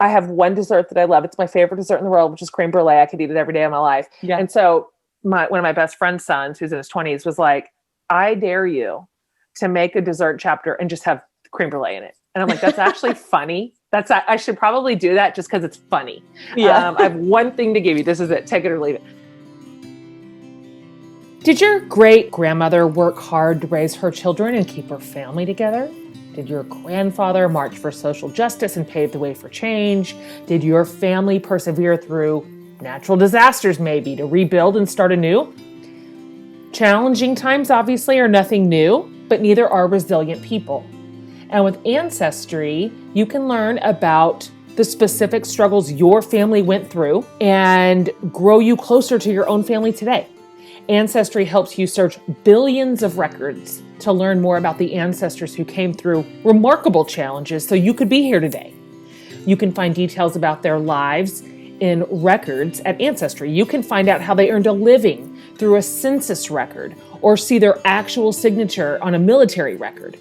I have one dessert that I love. It's my favorite dessert in the world, which is creme brulee. I could eat it every day of my life. Yeah. And so one of my best friend's sons, who's in his 20s, was like, I dare you to make a dessert chapter and just have creme brulee in it. And I'm like, that's actually funny. I should probably do that just because it's funny. Yeah. I have one thing to give you. This is it. Take it or leave it. Did your great grandmother work hard to raise her children and keep her family together? Did your grandfather march for social justice and pave the way for change? Did your family persevere through natural disasters, maybe, to rebuild and start anew? Challenging times, obviously, are nothing new, but neither are resilient people. And with Ancestry, you can learn about the specific struggles your family went through and grow you closer to your own family today. Ancestry helps you search billions of records to learn more about the ancestors who came through remarkable challenges so you could be here today. You can find details about their lives in records at Ancestry. You can find out how they earned a living through a census record or see their actual signature on a military record.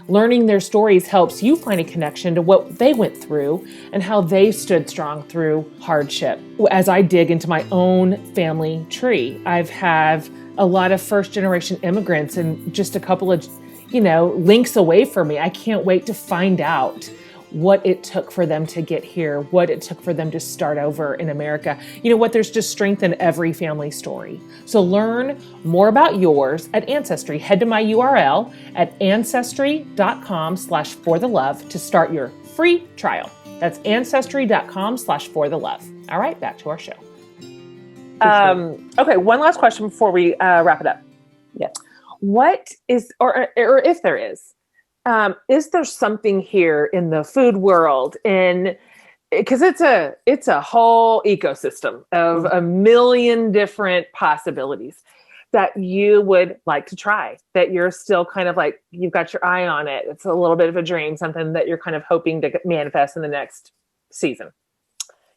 Learning their stories helps you find a connection to what they went through and how they stood strong through hardship. As I dig into my own family tree, I've had a lot of first-generation immigrants and just a couple of, links away from me. I can't wait to find out what it took for them to get here, what it took for them to start over in America. You know what? There's just strength in every family story. So learn more about yours at Ancestry. Head to my URL at ancestry.com/forthelove to start your free trial. That's ancestry.com/forthelove. All right, back to our show. Okay, one last question before we wrap it up. Yeah. What is, or if there is, Is there something here in the food world, in because it's a whole ecosystem of a million different possibilities that you would like to try, that you're still kind of like, you've got your eye on it. It's a little bit of a dream, something that you're kind of hoping to manifest in the next season?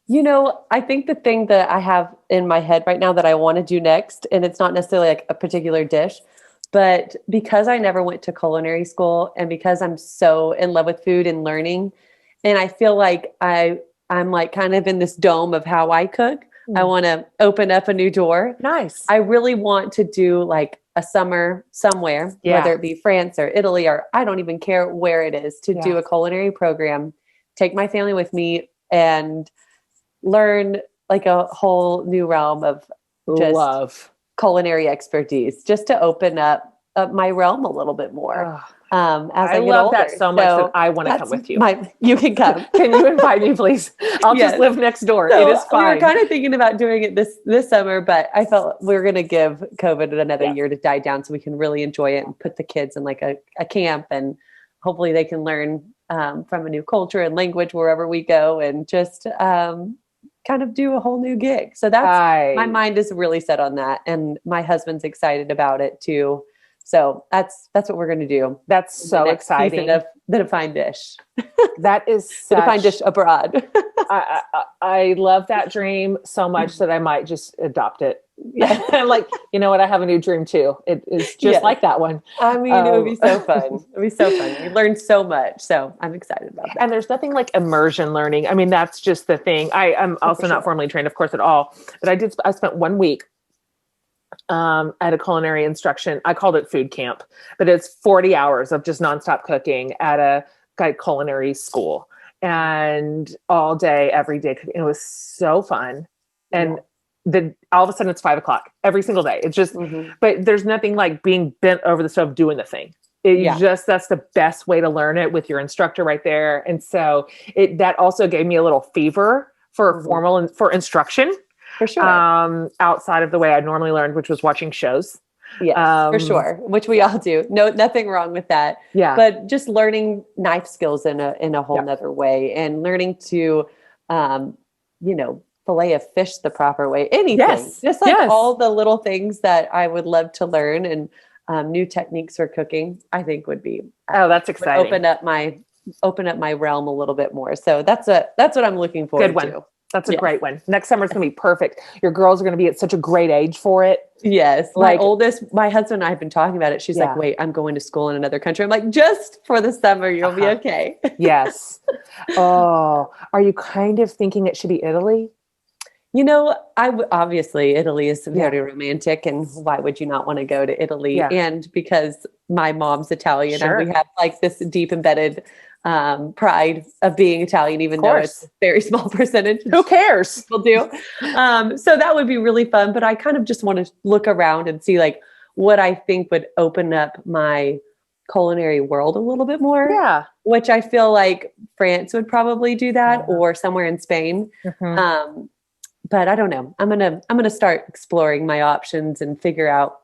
I think the thing that I have in my head right now that I want to do next, and it's not necessarily like a particular dish, but because I never went to culinary school and because I'm so in love with food and learning, and I feel like I'm like kind of in this dome of how I cook. I want to open up a new door. Nice. I really want to do like a summer somewhere, whether it be France or Italy, or I don't even care where it is, to do a culinary program, take my family with me and learn like a whole new realm of just culinary expertise, just to open up my realm a little bit more. As I love that so much that I want to come with you. You can come. Can you invite me, please? I'll just live next door. So it is fine. We were kind of thinking about doing it this summer, but I felt we were going to give COVID another year to die down so we can really enjoy it and put the kids in like a camp, and hopefully they can learn from a new culture and language wherever we go, and just kind of do a whole new gig. So that's my mind is really set on that, and my husband's excited about it too. So that's what we're going to do. That's so exciting. The Defined Dish. That is the Defined Dish abroad. I love that dream so much that I might just adopt it. Yeah. Like, you know what? I have a new dream too. It is just like that one. I mean, it would be so fun. It would be so fun. We learned so much. So I'm excited about that. And there's nothing like immersion learning. I mean, that's just the thing. I'm also not formally trained, of course, at all. But I spent 1 week at a culinary instruction. I called it food camp, but it's 40 hours of just nonstop cooking at a culinary school, and all day, every day. It was so fun. And all of a sudden it's 5:00 every single day. It's just, but there's nothing like being bent over the stove doing the thing. That's the best way to learn it, with your instructor right there. And so that also gave me a little fever for for instruction. For sure. Outside of the way I normally learned, which was watching shows. Yes, for sure. Which we all do. No, nothing wrong with that. Yeah. But just learning knife skills in a whole nother way, and learning to, fillet a fish the proper way. Anything. Yes. Just like all the little things that I would love to learn, and new techniques for cooking, I think would be. That's exciting. Open up my realm a little bit more. So that's what I'm looking forward to. That's a great one. Next summer is going to be perfect. Your girls are going to be at such a great age for it. Yes. My husband and I have been talking about it. She's like, wait, I'm going to school in another country. I'm like, just for the summer, you'll be okay. Yes. Oh, are you kind of thinking it should be Italy? Obviously Italy is very romantic, and why would you not want to go to Italy? Yeah. And because my mom's Italian, and we have like this deep embedded pride of being Italian, even though it's a very small percentage. Who cares? People do. So that would be really fun. But I kind of just want to look around and see like what I think would open up my culinary world a little bit more. Yeah. Which I feel like France would probably do that, or somewhere in Spain. But I don't know. I'm gonna start exploring my options and figure out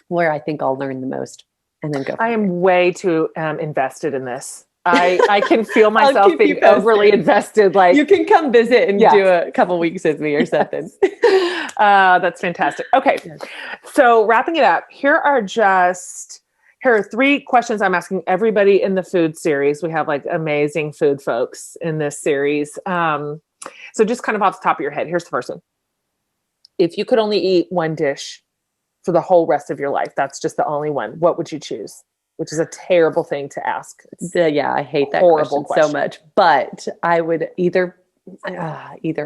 where I think I'll learn the most, and then go. I am way too invested in this. I can feel myself being overly invested. Like, you can come visit and do a couple weeks with me or something. That's fantastic. Okay. So wrapping it up, here are 3 questions I'm asking everybody in the food series. We have like amazing food folks in this series. So just kind of off the top of your head, here's the first one. If you could only eat one dish for the whole rest of your life, that's just the only one, what would you choose? Which is a terrible thing to ask. I hate that question so much. But I would either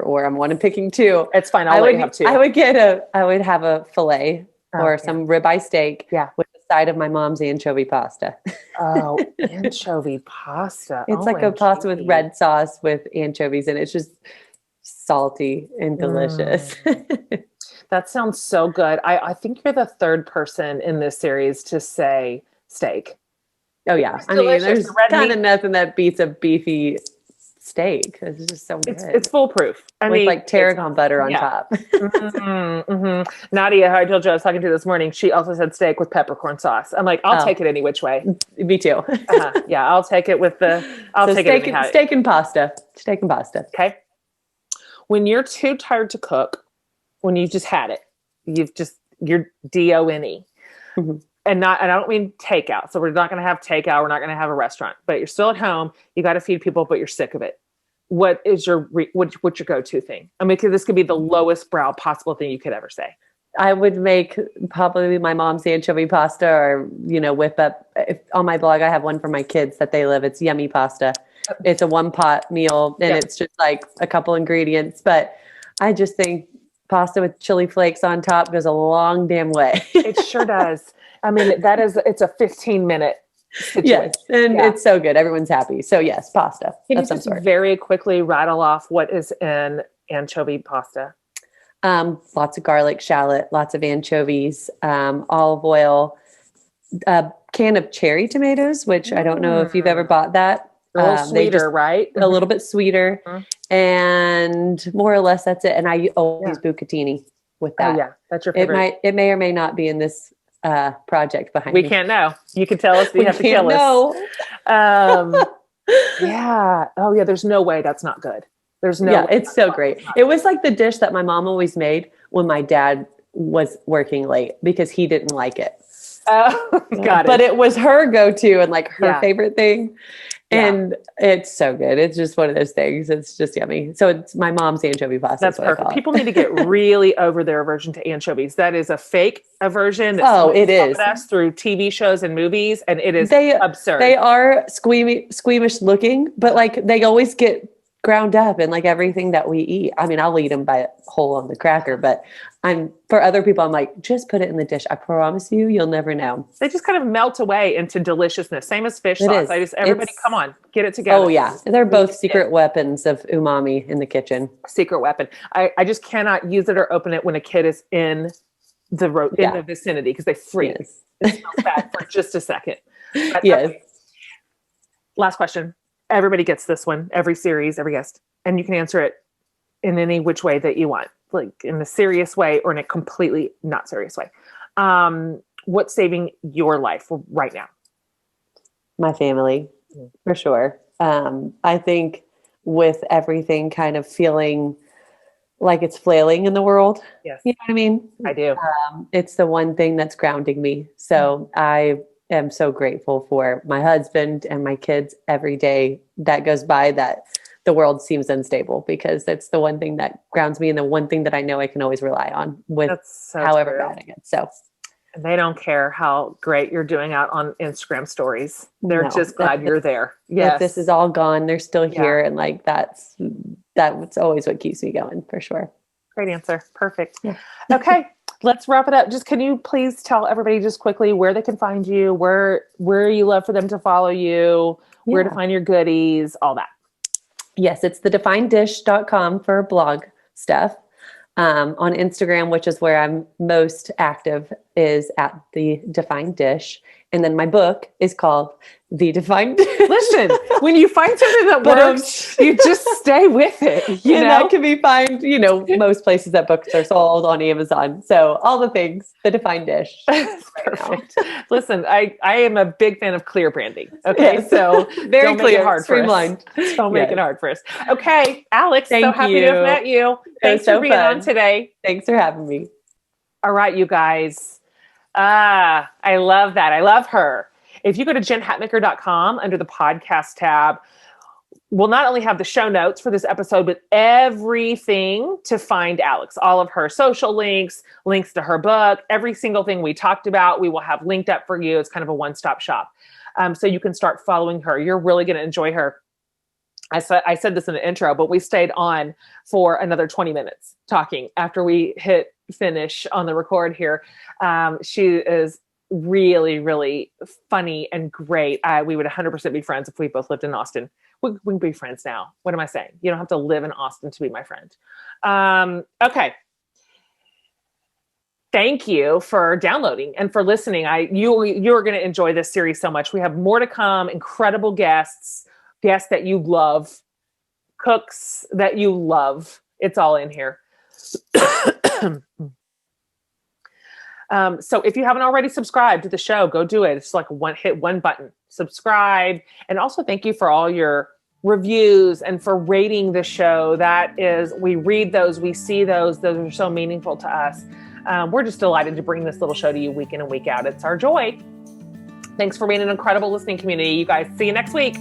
or. I'm one and picking 2. It's fine. I'll let you have 2. I would have a fillet or some ribeye steak with the side of my mom's anchovy pasta. Oh, anchovy pasta. It's like a pasta with red sauce with anchovies, and it's just salty and delicious. That sounds so good. I think you're the 3rd person in this series to say steak. Oh yeah. I mean, there's kind of nothing that beats a beefy steak. It's just so good. It's foolproof. I With mean, like tarragon butter on top. Nadia, who I told you I was talking to this morning, she also said steak with peppercorn sauce. I'm like, I'll take it any which way. Me too. Yeah, I'll take it with steak and pasta. Steak and pasta. Okay. When you're too tired to cook, when you've just had it, you're DONE. Mm-hmm. And I don't mean takeout. So we're not going to have takeout. We're not going to have a restaurant, but you're still at home. You got to feed people, but you're sick of it. What is what's your go-to thing? I mean, this could be the lowest brow possible thing you could ever say. I would make probably my mom's anchovy pasta, or, whip up. On my blog, I have one for my kids that they love. It's yummy pasta. It's a one pot meal, and it's just like a couple ingredients. But I just think pasta with chili flakes on top goes a long damn way. It sure does. I mean, it's a 15-minute situation. Yes, and it's so good. Everyone's happy. So yes, pasta. Can you just very quickly rattle off what is in anchovy pasta? Lots of garlic, shallot, lots of anchovies, olive oil, a can of cherry tomatoes, which I don't know if you've ever bought that. A little sweeter, right? A little bit sweeter. Mm-hmm. And more or less that's it. And I always use bucatini with that. Oh yeah, that's your favorite. It may or may not be in this project behind me. We can't know. You can tell us, but you have to kill us. Yeah. Oh yeah, there's no way that's not good. There's no way. It's so great. It was like the dish that my mom always made when my dad was working late because he didn't like it. Oh, got it. But it was her go-to and like her favorite thing. And it's so good. It's just one of those things. It's just yummy. So it's my mom's anchovy pasta. That's perfect. People need to get really over their aversion to anchovies. That is a fake aversion. It is. Us through TV shows and movies, and it is absurd. They are squeamish looking, but like they always get ground up in like everything that we eat. I mean, I'll eat them by whole on the cracker, but for other people, I'm like, just put it in the dish. I promise you'll never know. They just kind of melt away into deliciousness. Same as fish sauce. Everybody come on, get it together. Oh yeah. They're both secret weapons of umami in the kitchen. Secret weapon. I just cannot use it or open it when a kid is in the vicinity because they freak. Yes. It smells bad for just a second. Yes. Okay. Last question. Everybody gets this one, every series, every guest, and you can answer it in any which way that you want, like in a serious way or in a completely not serious way. What's saving your life right now? My family, for sure. I think with everything kind of feeling like it's flailing in the world. Yes. You know what I mean? I do. It's the one thing that's grounding me. So I am so grateful for my husband and my kids every day that goes by that the world seems unstable, because that's the one thing that grounds me and the one thing that I know I can always rely on with however bad it gets. So they don't care how great you're doing out on Instagram stories. They're just glad you're there. Yes. If this is all gone, they're still here. And like, that's always what keeps me going, for sure. Great answer. Perfect. Yeah. Okay. Let's wrap it up. Just can you please tell everybody just quickly where they can find you, where you love for them to follow you, where to find your goodies, all that. Yes, it's thedefineddish.com for blog stuff. On Instagram, which is where I'm most active, is at The Defined Dish. And then my book is called The Defined Dish. Listen, when you find something that works, you just stay with it. You know? That can be found, most places that books are sold, on Amazon. So all the things, The Defined Dish. Perfect. Listen, I am a big fan of clear branding. Okay. Yes. So very don't clear, make it hard streamlined. For us. Don't make it hard for us. Okay. Alex, so happy to have met you. Thanks for being on today. Thanks for having me. All right, you guys. I love that. I love her. If you go to jenhatmaker.com under the podcast tab, we'll not only have the show notes for this episode, but everything to find Alex, all of her social links to her book, every single thing we talked about, we will have linked up for you. It's kind of a one-stop shop. So you can start following her. You're really going to enjoy her. I said this in the intro, but we stayed on for another 20 minutes talking after we hit finish on the record here. She is really, really funny and great. We would 100% be friends if we both lived in Austin. We can be friends now. What am I saying? You don't have to live in Austin to be my friend. Okay. Thank you for downloading and for listening. You're going to enjoy this series so much. We have more to come, incredible guests that you love. cooks that you love. It's all in here. So if you haven't already subscribed to the show, go do it. It's like hit one button, subscribe. And also thank you for all your reviews and for rating the show. We read those, we see those. Those are so meaningful to us. We're just delighted to bring this little show to you week in and week out. It's our joy. Thanks for being an incredible listening community. You guys, see you next week.